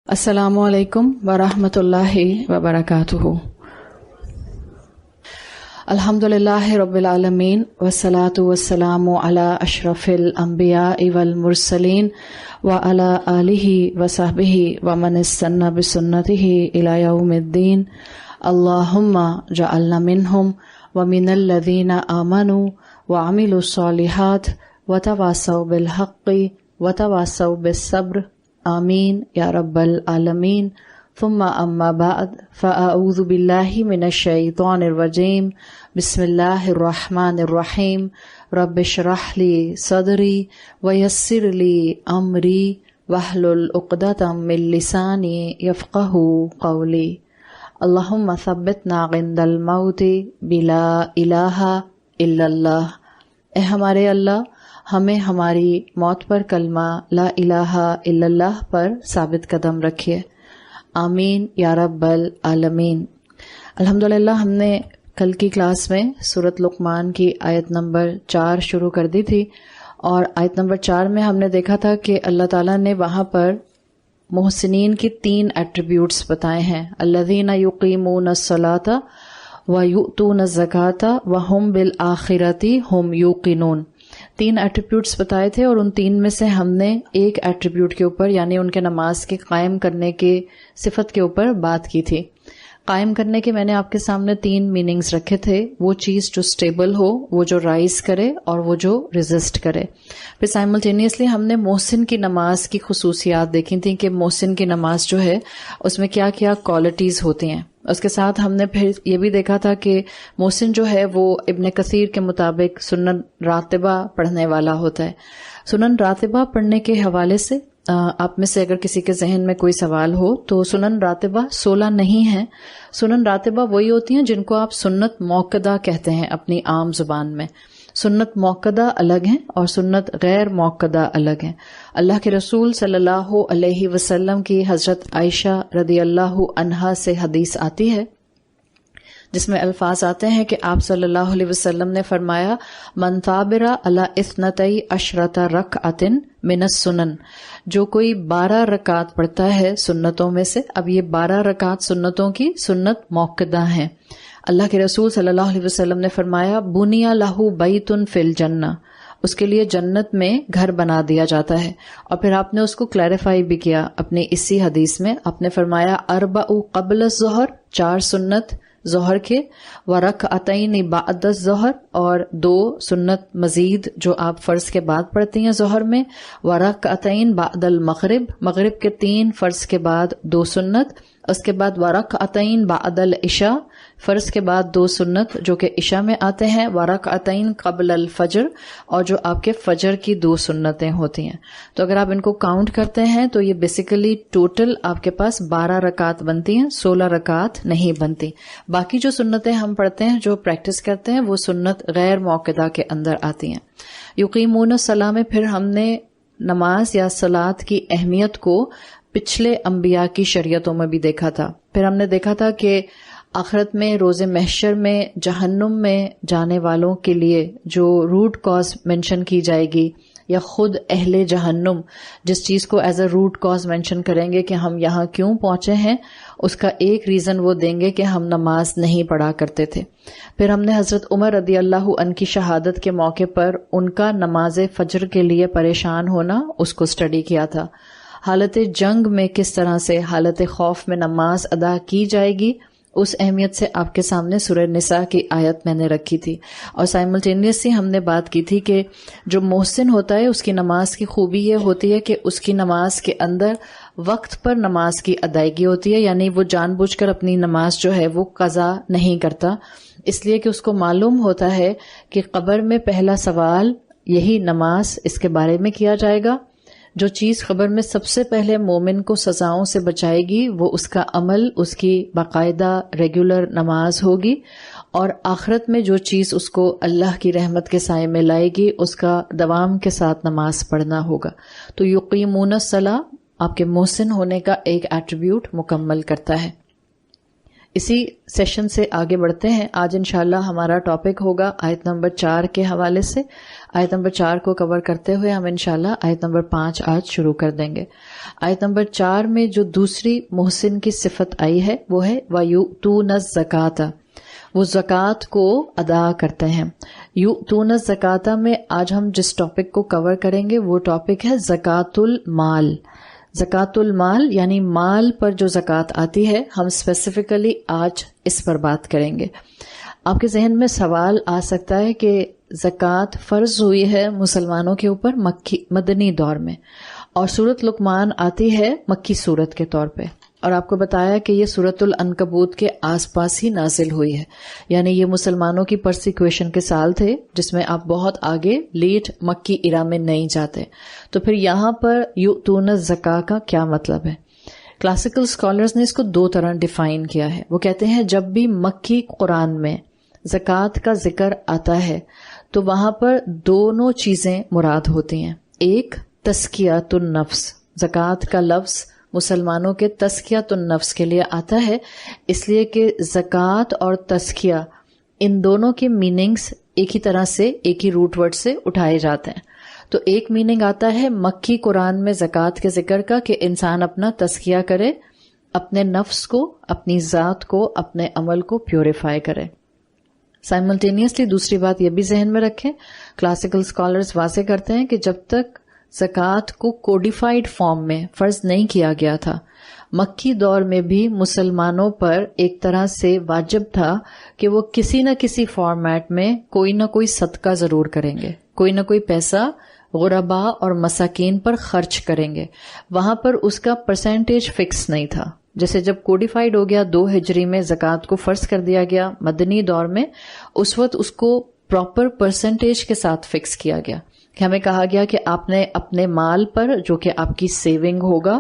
السلام علیکم ورحمۃ اللہ وبرکاتہ۔ الحمد للہ رب العالمین والصلاة والسلام علی اشرف الانبیاء والمرسلین وعلی آلہ وصحبہ ومن استنى بسنتہ الی یوم الدین۔ اللہم جعلنا منہم ومن الذین آمنوا وعملوا الصالحات وتواصوا بالحق وتواصوا بالصبر، آمین یا رب العالمین۔ ثم اما بعد فاعوذ باللہ من الشیطان الرجیم، بسم اللہ الرحمن الرحیم۔ رب اشرح لی صدری ویسر لی امری واحلل عقدۃ من لسانی یفقہوا قولی۔ اللہم ثبتنا عند الموت بلا الہ الا اللہ۔ اے ہمارے اللہ، ہمیں ہماری موت پر کلمہ لا الہ الا اللہ پر ثابت قدم رکھیے، آمین یا رب العالمین۔ الحمدللہ ہم نے کل کی کلاس میں سورۃ لقمان کی آیت نمبر 4 شروع کر دی تھی، اور آیت نمبر 4 میں ہم نے دیکھا تھا کہ اللہ تعالیٰ نے وہاں پر محسنین کی 3 ایٹریبیوٹس بتائے ہیں، الذین یقیمون الصلاۃ ویؤتون الزکاۃ وہم بالآخرۃ ہم یوقنون۔ 3 ایٹریبیوٹس بتائے تھے، اور ان 3 میں سے ہم نے ایک ایٹریبیوٹ کے اوپر یعنی ان کے نماز کے قائم کرنے کے صفت کے اوپر بات کی تھی۔ قائم کرنے کے میں نے آپ کے سامنے 3 میننگز رکھے تھے، وہ چیز جو سٹیبل ہو، وہ جو رائز کرے، اور وہ جو ریزسٹ کرے۔ پھر سائملٹینیسلی ہم نے محسن کی نماز کی خصوصیات دیکھی تھیں کہ محسن کی نماز جو ہے اس میں کیا کیا کوالٹیز ہوتی ہیں۔ اس کے ساتھ ہم نے پھر یہ بھی دیکھا تھا کہ محسن جو ہے وہ ابن کثیر کے مطابق سنن راتبہ پڑھنے والا ہوتا ہے۔ سنن راتبہ پڑھنے کے حوالے سے آپ میں سے اگر کسی کے ذہن میں کوئی سوال ہو تو سنن راتبہ 16 نہیں ہیں۔ سنن راتبہ وہی ہوتی ہیں جن کو آپ سنت موقدہ کہتے ہیں اپنی عام زبان میں۔ سنت موقدہ الگ ہیں اور سنت غیر موقدہ الگ ہیں۔ اللہ کے رسول صلی اللہ علیہ وسلم کی حضرت عائشہ رضی اللہ عنہا سے حدیث آتی ہے جس میں الفاظ آتے ہیں کہ آپ صلی اللہ علیہ وسلم نے فرمایا، من ثابر علی اثنتی عشرۃ رکعۃ من السنن، جو کوئی 12 رکعت پڑھتا ہے سنتوں میں سے۔ اب یہ 12 رکعت سنتوں کی سنت موقدہ ہیں۔ اللہ کے رسول صلی اللہ علیہ وسلم نے فرمایا، بنی لہ بیت فی الجنہ، اس کے لیے جنت میں گھر بنا دیا جاتا ہے۔ اور پھر آپ نے اس کو کلیریفائی بھی کیا اپنی اسی حدیث میں، آپ نے فرمایا اربع قبل الظہر، 4 سنت ظہر کے، ورکعتین بعد الظہر، اور 2 سنت مزید جو آپ فرض کے بعد پڑھتی ہیں ظہر میں، ورکعتین بعد المغرب، مغرب کے 3 فرض کے بعد 2 سنت، اس کے بعد ورکعتین بعد العشاء، فرض کے بعد 2 سنت جو کہ عشاء میں آتے ہیں، ورکعتین قبل الفجر، اور جو آپ کے فجر کی 2 سنتیں ہوتی ہیں۔ تو اگر آپ ان کو کاؤنٹ کرتے ہیں تو یہ بیسیکلی ٹوٹل آپ کے پاس 12 رکعت بنتی ہیں، 16 رکعت نہیں بنتی۔ باقی جو سنتیں ہم پڑھتے ہیں، جو پریکٹس کرتے ہیں، وہ سنت غیر موقدہ کے اندر آتی ہیں۔ یقیمون الصلاۃ میں پھر ہم نے نماز یا صلاۃ کی اہمیت کو پچھلے انبیاء کی شریعتوں میں بھی دیکھا تھا۔ پھر ہم نے دیکھا تھا کہ آخرت میں روز محشر میں جہنم میں جانے والوں کے لیے جو روٹ کاز مینشن کی جائے گی، یا خود اہل جہنم جس چیز کو as a root cause mention کریں گے کہ ہم یہاں کیوں پہنچے ہیں، اس کا ایک ریزن وہ دیں گے کہ ہم نماز نہیں پڑھا کرتے تھے۔ پھر ہم نے حضرت عمر رضی اللہ عنہ کی شہادت کے موقع پر ان کا نماز فجر کے لیے پریشان ہونا اس کو اسٹڈی کیا تھا۔ حالت جنگ میں کس طرح سے حالت خوف میں نماز ادا کی جائے گی، اس اہمیت سے آپ کے سامنے سورہ نساء کی آیت میں نے رکھی تھی۔ اور سائملٹینیسلی ہم نے بات کی تھی کہ جو محسن ہوتا ہے اس کی نماز کی خوبی یہ ہوتی ہے کہ اس کی نماز کے اندر وقت پر نماز کی ادائیگی ہوتی ہے، یعنی وہ جان بوجھ کر اپنی نماز جو ہے وہ قضا نہیں کرتا، اس لیے کہ اس کو معلوم ہوتا ہے کہ قبر میں پہلا سوال یہی نماز اس کے بارے میں کیا جائے گا۔ جو چیز قبر میں سب سے پہلے مومن کو سزاؤں سے بچائے گی وہ اس کا عمل، اس کی باقاعدہ ریگولر نماز ہوگی، اور آخرت میں جو چیز اس کو اللہ کی رحمت کے سائے میں لائے گی اس کا دوام کے ساتھ نماز پڑھنا ہوگا۔ تو یقیمون الصلاۃ آپ کے محسن ہونے کا ایک ایٹریبیوٹ مکمل کرتا ہے۔ اسی سیشن سے آگے بڑھتے ہیں. آج انشاءاللہ ہمارا ٹاپک ہوگا آیت نمبر 4 کے حوالے سے. آیت نمبر 4 کو کور کرتے ہوئے ہم انشاءاللہ آیت نمبر 5 آج شروع کر دیں گے. آیت نمبر 4 میں جو دوسری محسن کی صفت آئی ہے وہ ہے وَيُؤْتُونَ الزَّكَاةَ، وہ زکوٰۃ کو ادا کرتے ہیں. یؤتون الزکاۃ میں آج ہم جس ٹاپک کو کور کریں گے وہ ٹاپک ہے زکوٰۃ المال. زکوٰۃ المال یعنی مال پر جو زکوٰۃ آتی ہے، ہم اسپیسیفکلی آج اس پر بات کریں گے. آپ کے ذہن میں سوال آ سکتا ہے کہ زکوٰۃ فرض ہوئی ہے مسلمانوں کے اوپر مدنی دور میں، اور سورۃ لقمان آتی ہے مکی سورت کے طور پہ، اور آپ کو بتایا کہ یہ سورۃ العنکبوت کے آس پاس ہی نازل ہوئی ہے. یعنی یہ مسلمانوں کی پرسیکیوشن کے سال تھے جس میں آپ بہت آگے لیٹ مکی ایرا میں نہیں جاتے. تو پھر یہاں پر یؤتون الزکاۃ کا کیا مطلب ہے؟ کلاسیکل اسکالرز نے اس کو دو طرح ڈیفائن کیا ہے. وہ کہتے ہیں جب بھی مکی قرآن میں زکوٰۃ کا ذکر آتا ہے تو وہاں پر دونوں چیزیں مراد ہوتی ہیں. ایک تزکیۃ النفس، زکوٰۃ کا لفظ مسلمانوں کے تزکیۃ النفس کے لیے آتا ہے، اس لیے کہ زکوٰۃ اور تزکیہ ان دونوں کے میننگز ایک ہی طرح سے، ایک ہی روٹ ورڈ سے اٹھائے جاتے ہیں. تو ایک میننگ آتا ہے مکی قرآن میں زکوٰۃ کے ذکر کا کہ انسان اپنا تزکیہ کرے، اپنے نفس کو، اپنی ذات کو، اپنے عمل کو پیوریفائی کرے. سائملٹینیسلی دوسری بات یہ بھی ذہن میں رکھیں، کلاسیکل اسکالرز واضح کرتے ہیں کہ جب تک زکوٰۃ کو کوڈیفائڈ فارم میں فرض نہیں کیا گیا تھا، مکی دور میں بھی مسلمانوں پر ایک طرح سے واجب تھا کہ وہ کسی نہ کسی فارمیٹ میں کوئی نہ کوئی صدقہ ضرور کریں گے، کوئی نہ کوئی پیسہ غربا اور مساکین پر خرچ کریں گے. وہاں پر اس کا پرسنٹیج فکس نہیں تھا. جیسے جب کوڈیفائڈ ہو گیا 2 ہجری میں زکوٰۃ کو فرض کر دیا گیا مدنی دور میں، اس وقت اس کو پراپر پرسنٹیج کے ساتھ فکس کیا گیا کہ ہمیں کہا گیا کہ آپ نے اپنے مال پر جو کہ آپ کی سیونگ ہوگا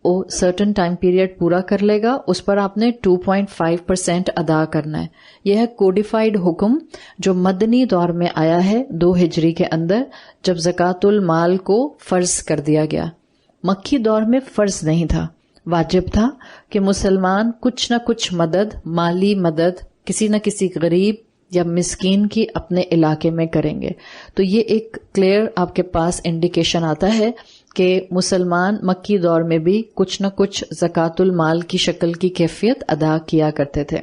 وہ سرٹن ٹائم پیریڈ پورا کر لے گا، اس پر آپ نے 2.5% ادا کرنا ہے. یہ ہے کوڈیفائڈ حکم جو مدنی دور میں آیا ہے 2 ہجری کے اندر، جب زکوٰۃ المال کو فرض کر دیا گیا. مکی دور میں فرض نہیں تھا، واجب تھا کہ مسلمان کچھ نہ کچھ مدد، مالی مدد کسی نہ کسی غریب یا مسکین کی اپنے علاقے میں کریں گے. تو یہ ایک کلیئر آپ کے پاس انڈیکیشن آتا ہے کہ مسلمان مکی دور میں بھی کچھ نہ کچھ زکوٰۃ المال کی شکل کی کیفیت ادا کیا کرتے تھے.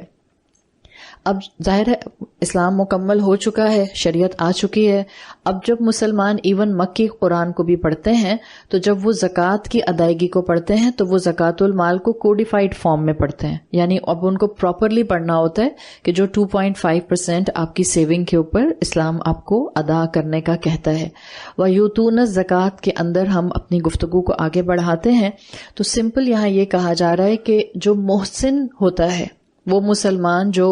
اب ظاہر ہے اسلام مکمل ہو چکا ہے، شریعت آ چکی ہے. اب جب مسلمان ایون مکی قرآن کو بھی پڑھتے ہیں تو جب وہ زکوٰۃ کی ادائیگی کو پڑھتے ہیں تو وہ زکوٰۃ المال کو کوڈیفائڈ فارم میں پڑھتے ہیں. یعنی اب ان کو پراپرلی پڑھنا ہوتا ہے کہ جو 2.5% آپ کی سیونگ کے اوپر اسلام آپ کو ادا کرنے کا کہتا ہے. وَيُؤْتُونَ الزَّكَاةَ کے اندر ہم اپنی گفتگو کو آگے بڑھاتے ہیں تو سمپل یہاں یہ کہا جا رہا ہے کہ جو محسن ہوتا ہے، وہ مسلمان جو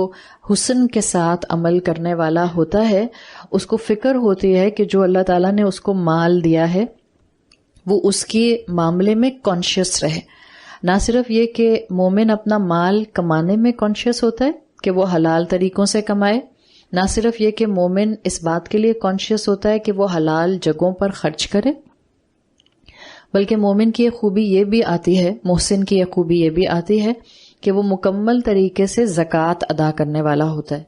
حسن کے ساتھ عمل کرنے والا ہوتا ہے، اس کو فکر ہوتی ہے کہ جو اللہ تعالیٰ نے اس کو مال دیا ہے وہ اس کے معاملے میں کانشیس رہے. نہ صرف یہ کہ مومن اپنا مال کمانے میں کانشیس ہوتا ہے کہ وہ حلال طریقوں سے کمائے، نہ صرف یہ کہ مومن اس بات کے لیے کانشیس ہوتا ہے کہ وہ حلال جگہوں پر خرچ کرے، بلکہ مومن کی ایک خوبی یہ بھی آتی ہے، محسن کی ایک خوبی یہ بھی آتی ہے کہ وہ مکمل طریقے سے زکوٰۃ ادا کرنے والا ہوتا ہے.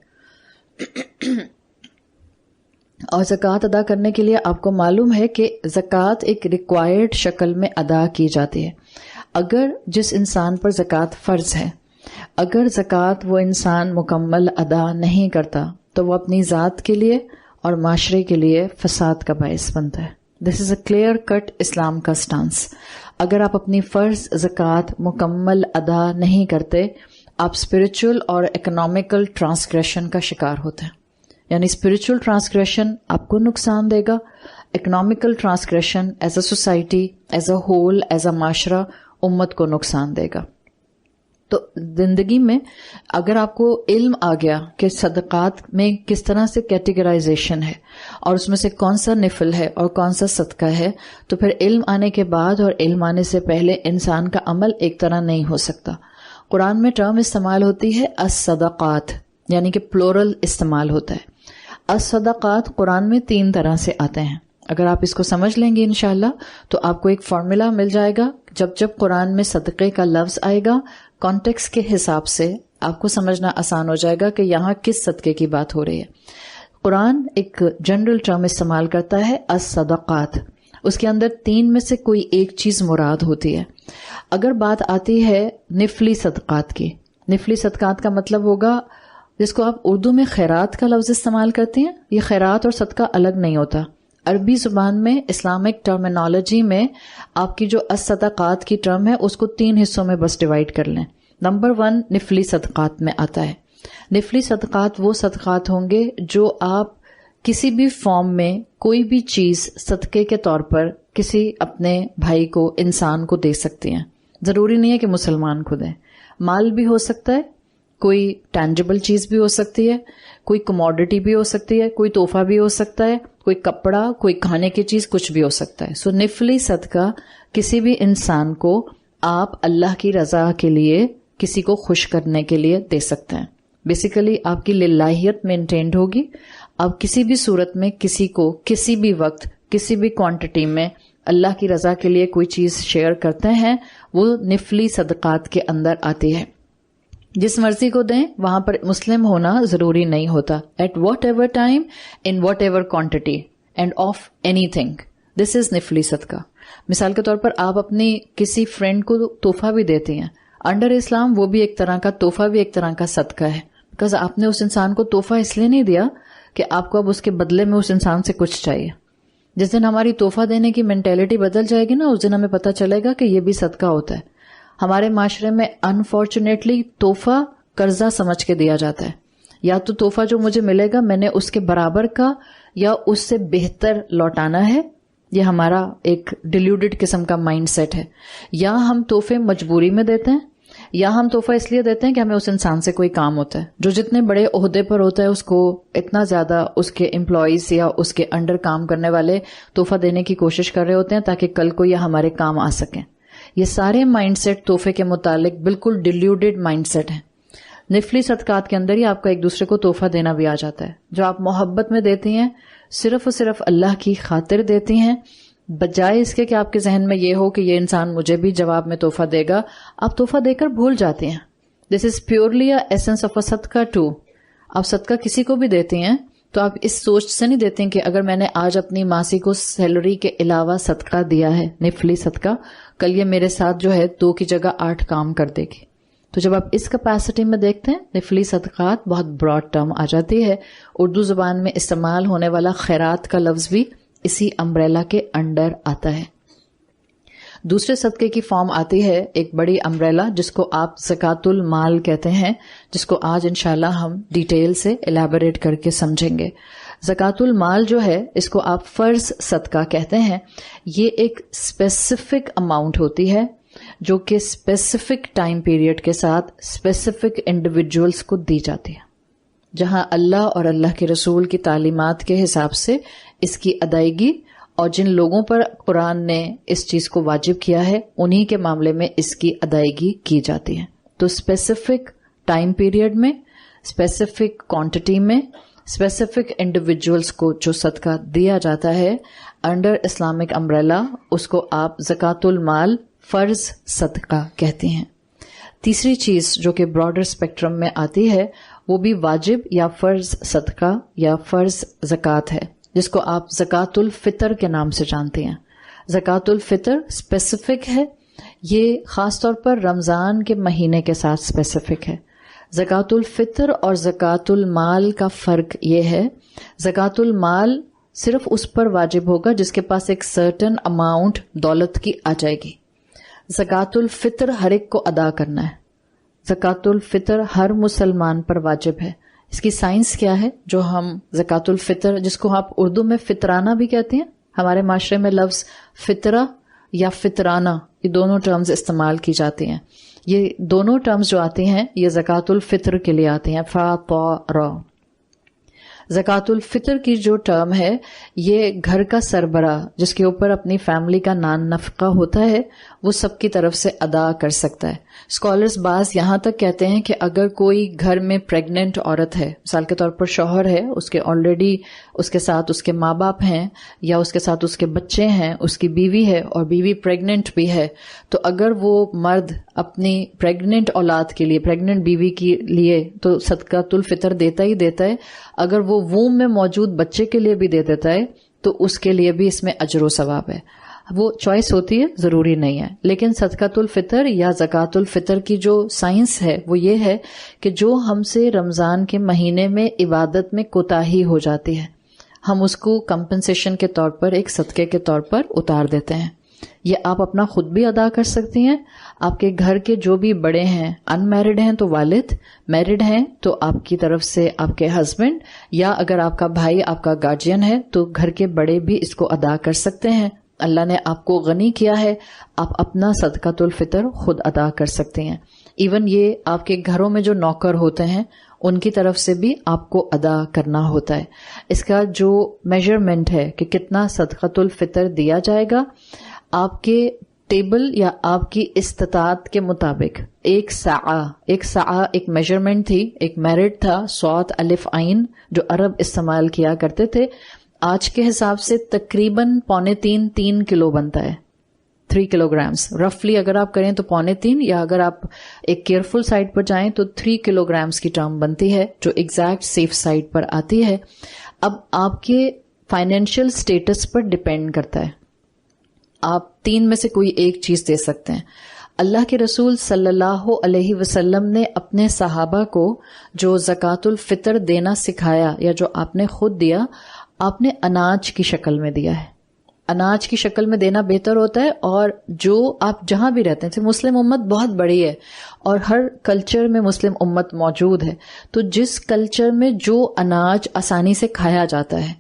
اور زکوٰۃ ادا کرنے کے لیے آپ کو معلوم ہے کہ زکوٰۃ ایک ریکوائرڈ شکل میں ادا کی جاتی ہے. اگر جس انسان پر زکوٰۃ فرض ہے، اگر زکوٰۃ وہ انسان مکمل ادا نہیں کرتا تو وہ اپنی ذات کے لیے اور معاشرے کے لیے فساد کا باعث بنتا ہے. دس از اے کلیئر کٹ اسلام کا سٹانس. اگر آپ اپنی فرض زکوٰۃ مکمل ادا نہیں کرتے، آپ اسپرچل اور اکنامیکل ٹرانسگریشن کا شکار ہوتے ہیں. یعنی اسپرچل ٹرانسگریشن آپ کو نقصان دے گا، economical transgression as a society, as a whole, as a معاشرہ امت کو نقصان دے گا. تو زندگی میں اگر آپ کو علم آ گیا کہ صدقات میں کس طرح سے کیٹیگرائزیشن ہے اور اس میں سے کون سا نفل ہے اور کون سا صدقہ ہے، تو پھر علم آنے کے بعد اور علم آنے سے پہلے انسان کا عمل ایک طرح نہیں ہو سکتا. قرآن میں ٹرم استعمال ہوتی ہے الصدقات، یعنی کہ پلورل استعمال ہوتا ہے. الصدقات قرآن میں 3 طرح سے آتے ہیں. اگر آپ اس کو سمجھ لیں گے انشاءاللہ تو آپ کو ایک فارمولا مل جائے گا. جب جب قرآن میں صدقے کا لفظ آئے گا، کانٹیکس کے حساب سے آپ کو سمجھنا آسان ہو جائے گا کہ یہاں کس صدقے کی بات ہو رہی ہے. قرآن ایک جنرل ٹرم استعمال کرتا ہے الصدقات. اس کے اندر 3 میں سے کوئی ایک چیز مراد ہوتی ہے. اگر بات آتی ہے نفلی صدقات کی، نفلی صدقات کا مطلب ہوگا جس کو آپ اردو میں خیرات کا لفظ استعمال کرتے ہیں. یہ خیرات اور صدقہ الگ نہیں ہوتا. عربی زبان میں اسلامک ٹرمینالوجی میں آپ کی جو الصدقات کی ٹرم ہے اس کو 3 حصوں میں بس ڈیوائڈ کر لیں. نمبر 1 نفلی صدقات میں آتا ہے. نفلی صدقات وہ صدقات ہوں گے جو آپ کسی بھی فارم میں کوئی بھی چیز صدقے کے طور پر کسی اپنے بھائی کو، انسان کو دے سکتے ہیں. ضروری نہیں ہے کہ مسلمان کو دیں. مال بھی ہو سکتا ہے، کوئی ٹینجیبل چیز بھی ہو سکتی ہے، کوئی کموڈٹی بھی ہو سکتی ہے، کوئی تحفہ بھی ہو سکتا ہے، کوئی کپڑا، کوئی کھانے کی چیز، کچھ بھی ہو سکتا ہے. سو نفلی صدقہ کسی بھی انسان کو آپ اللہ کی رضا کے لیے، کسی کو خوش کرنے کے لیے دے سکتے ہیں. بیسیکلی آپ کی للہیت مینٹینڈ ہوگی. آپ کسی بھی صورت میں کسی کو کسی بھی وقت کسی بھی کوانٹٹی میں اللہ کی رضا کے لیے کوئی چیز شیئر کرتے ہیں، وہ نفلی صدقات کے اندر آتی ہے. جس مرضی کو دیں، وہاں پر مسلم ہونا ضروری نہیں ہوتا. At whatever time, in whatever quantity and of anything, this is نفلی صدقہ. مثال کے طور پر آپ اپنی کسی فرینڈ کو تحفہ بھی دیتی ہیں. انڈر اسلام وہ بھی ایک طرح کا تحفہ، بھی ایک طرح کا صدقہ ہے. بیکاز آپ نے اس انسان کو تحفہ اس لیے نہیں دیا کہ آپ کو اب اس کے بدلے میں اس انسان سے کچھ چاہیے. جس دن ہماری تحفہ دینے کی مینٹیلٹی بدل جائے گی نا، اس دن ہمیں پتہ چلے گا کہ یہ بھی صدقہ ہوتا ہے. ہمارے معاشرے میں انفارچونیٹلی تحفہ قرضہ سمجھ کے دیا جاتا ہے. یا تو تحفہ جو مجھے ملے گا میں نے اس کے برابر کا یا اس سے بہتر لوٹانا ہے. یہ ہمارا ایک ڈیلیوڈڈ قسم کا مائنڈ سیٹ ہے. یا ہم تحفے مجبوری میں دیتے ہیں، یا ہم تحفہ اس لیے دیتے ہیں کہ ہمیں اس انسان سے کوئی کام ہوتا ہے. جو جتنے بڑے عہدے پر ہوتا ہے اس کو اتنا زیادہ اس کے امپلائیز یا اس کے انڈر کام کرنے والے تحفہ دینے کی کوشش کر رہے ہوتے ہیں تاکہ کل کو یہ ہمارے کام آ سکیں. یہ سارے مائنڈ سیٹ تحفے کے متعلق بالکل ڈیلیوڈڈ مائنڈ سیٹ ہیں. نفلی صدقات کے اندر ہی آپ کا ایک دوسرے کو تحفہ دینا بھی آ جاتا ہے. جو آپ محبت میں دیتی ہیں، صرف اور صرف اللہ کی خاطر دیتی ہیں، بجائے اس کے کہ آپ کے ذہن میں یہ ہو کہ یہ انسان مجھے بھی جواب میں تحفہ دے گا، آپ تحفہ دے کر بھول جاتے ہیں. دس از پیورلی ایسنس آف اے صدقہ ٹو. آپ صدقہ کسی کو بھی دیتے ہیں تو آپ اس سوچ سے نہیں دیتے ہیں کہ اگر میں نے آج اپنی ماسی کو سیلری کے علاوہ صدقہ دیا ہے، نفلی صدقہ، کل یہ میرے ساتھ جو ہے 2 کی جگہ 8 کام کر دے گی. تو جب آپ اس کیپیسٹی میں دیکھتے ہیں، نفلی صدقات بہت براڈ ٹرم آ جاتی ہے. اردو زبان میں استعمال ہونے والا خیرات کا لفظ بھی اسی امبریلا کے انڈر آتا ہے. دوسرے صدقے کی فارم آتی ہے ایک بڑی امبریلا جس کو آپ زکوٰۃ المال کہتے ہیں، جس کو آج انشاءاللہ ہم ڈیٹیل سے الیبوریٹ کر کے سمجھیں گے. زکوٰۃ المال جو ہے اس کو آپ فرض صدقہ کہتے ہیں. یہ ایک اسپیسیفک اماؤنٹ ہوتی ہے جو کہ اسپیسیفک ٹائم پیریڈ کے ساتھ اسپیسیفک انڈیویجولز کو دی جاتی ہے، جہاں اللہ اور اللہ کے رسول کی تعلیمات کے حساب سے اس کی ادائیگی، اور جن لوگوں پر قرآن نے اس چیز کو واجب کیا ہے انہی کے معاملے میں اس کی ادائیگی کی جاتی ہے. تو اسپیسیفک ٹائم پیریڈ میں، اسپیسیفک کوانٹٹی میں، اسپیسیفک انڈیویجولز کو جو صدقہ دیا جاتا ہے انڈر اسلامک امبریلا، اس کو آپ زکوٰۃ المال فرض صدقہ کہتے ہیں. تیسری چیز جو کہ براڈر اسپیکٹرم میں آتی ہے وہ بھی واجب یا فرض صدقہ یا فرض زکوٰۃ ہے، جس کو آپ زکوٰۃ الفطر کے نام سے جانتے ہیں. زکوٰۃ الفطر اسپیسیفک ہے، یہ خاص طور پر رمضان کے مہینے کے ساتھ اسپیسیفک ہے. زکوٰۃ الفطر اور زکوٰۃ المال کا فرق یہ ہے، زکوٰۃ المال صرف اس پر واجب ہوگا جس کے پاس ایک سرٹن اماؤنٹ دولت کی آ جائے گی. زکوٰۃ الفطر ہر ایک کو ادا کرنا ہے. زکوٰۃ الفطر ہر مسلمان پر واجب ہے. اس کی سائنس کیا ہے جو ہم زکوٰۃ الفطر، جس کو آپ اردو میں فطرانہ بھی کہتے ہیں، ہمارے معاشرے میں لفظ فطرہ یا فطرانہ یہ دونوں ٹرمز استعمال کی جاتی ہیں. یہ دونوں ٹرمز جو آتی ہیں یہ زکوٰۃ الفطر کے لیے آتی ہیں، فطر. زکوٰۃ الفطر کی جو ٹرم ہے یہ گھر کا سربراہ جس کے اوپر اپنی فیملی کا نان نفقہ ہوتا ہے وہ سب کی طرف سے ادا کر سکتا ہے. اسکالرز بعض یہاں تک کہتے ہیں کہ اگر کوئی گھر میں پریگننٹ عورت ہے، مثال کے طور پر شوہر ہے، اس کے آلریڈی اس کے ساتھ اس کے ماں باپ ہیں یا اس کے ساتھ اس کے بچے ہیں، اس کی بیوی ہے اور بیوی پریگننٹ بھی ہے، تو اگر وہ مرد اپنی پریگننٹ اولاد کے لیے، پریگننٹ بیوی کے لیے تو صدقۃ الفطر دیتا ہی دیتا ہے، اگر وہ ووم میں موجود بچے کے لیے بھی دے دیتا ہے تو اس کے لیے بھی اس میں اجر و ثواب ہے. وہ چوائس ہوتی ہے، ضروری نہیں ہے. لیکن صدقۃ الفطر یا زکوٰۃ الفطر کی جو سائنس ہے وہ یہ ہے کہ جو ہم سے رمضان کے مہینے میں عبادت میں کوتاہی ہو جاتی ہے، ہم اس کو کمپنسیشن کے طور پر، ایک صدقے کے طور پر اتار دیتے ہیں. یہ آپ اپنا خود بھی ادا کر سکتی ہیں، آپ کے گھر کے جو بھی بڑے ہیں، ان میرڈ ہیں تو والد، میرڈ ہیں تو آپ کی طرف سے آپ کے ہسبینڈ، یا اگر آپ کا بھائی آپ کا گارجین ہے تو گھر کے بڑے بھی اس کو ادا کر سکتے ہیں. اللہ نے آپ کو غنی کیا ہے، آپ اپنا صدقۃ الفطر خود ادا کر سکتے ہیں. ایون یہ آپ کے گھروں میں جو نوکر ہوتے ہیں ان کی طرف سے بھی آپ کو ادا کرنا ہوتا ہے. اس کا جو میجرمنٹ ہے کہ کتنا صدقۃ الفطر دیا جائے گا، آپ کے ٹیبل یا آپ کی استطاعت کے مطابق ایک ساعہ ایک میجرمنٹ تھی، ایک میرٹ تھا، صاد الف عین جو عرب استعمال کیا کرتے تھے. آج کے حساب سے تقریباً 3.25 کلو بنتا ہے، 3 کلو گرامز رفلی اگر آپ کریں تو 3.25، یا اگر آپ ایک کیئرفل سائڈ پر جائیں تو 3 کلو گرامز کی ٹرم بنتی ہے جو ایگزیکٹ سیف سائڈ پر آتی ہے. اب آپ کے فائنینشیل سٹیٹس پر ڈیپینڈ کرتا ہے، آپ 3 میں سے کوئی ایک چیز دے سکتے ہیں. اللہ کے رسول صلی اللہ علیہ وسلم نے اپنے صحابہ کو جو زکوٰۃ الفطر دینا سکھایا یا جو آپ نے خود دیا، آپ نے اناج کی شکل میں دیا ہے. اناج کی شکل میں دینا بہتر ہوتا ہے. اور جو آپ جہاں بھی رہتے ہیں، مسلم امت بہت بڑی ہے اور ہر کلچر میں مسلم امت موجود ہے، تو جس کلچر میں جو اناج آسانی سے کھایا جاتا ہے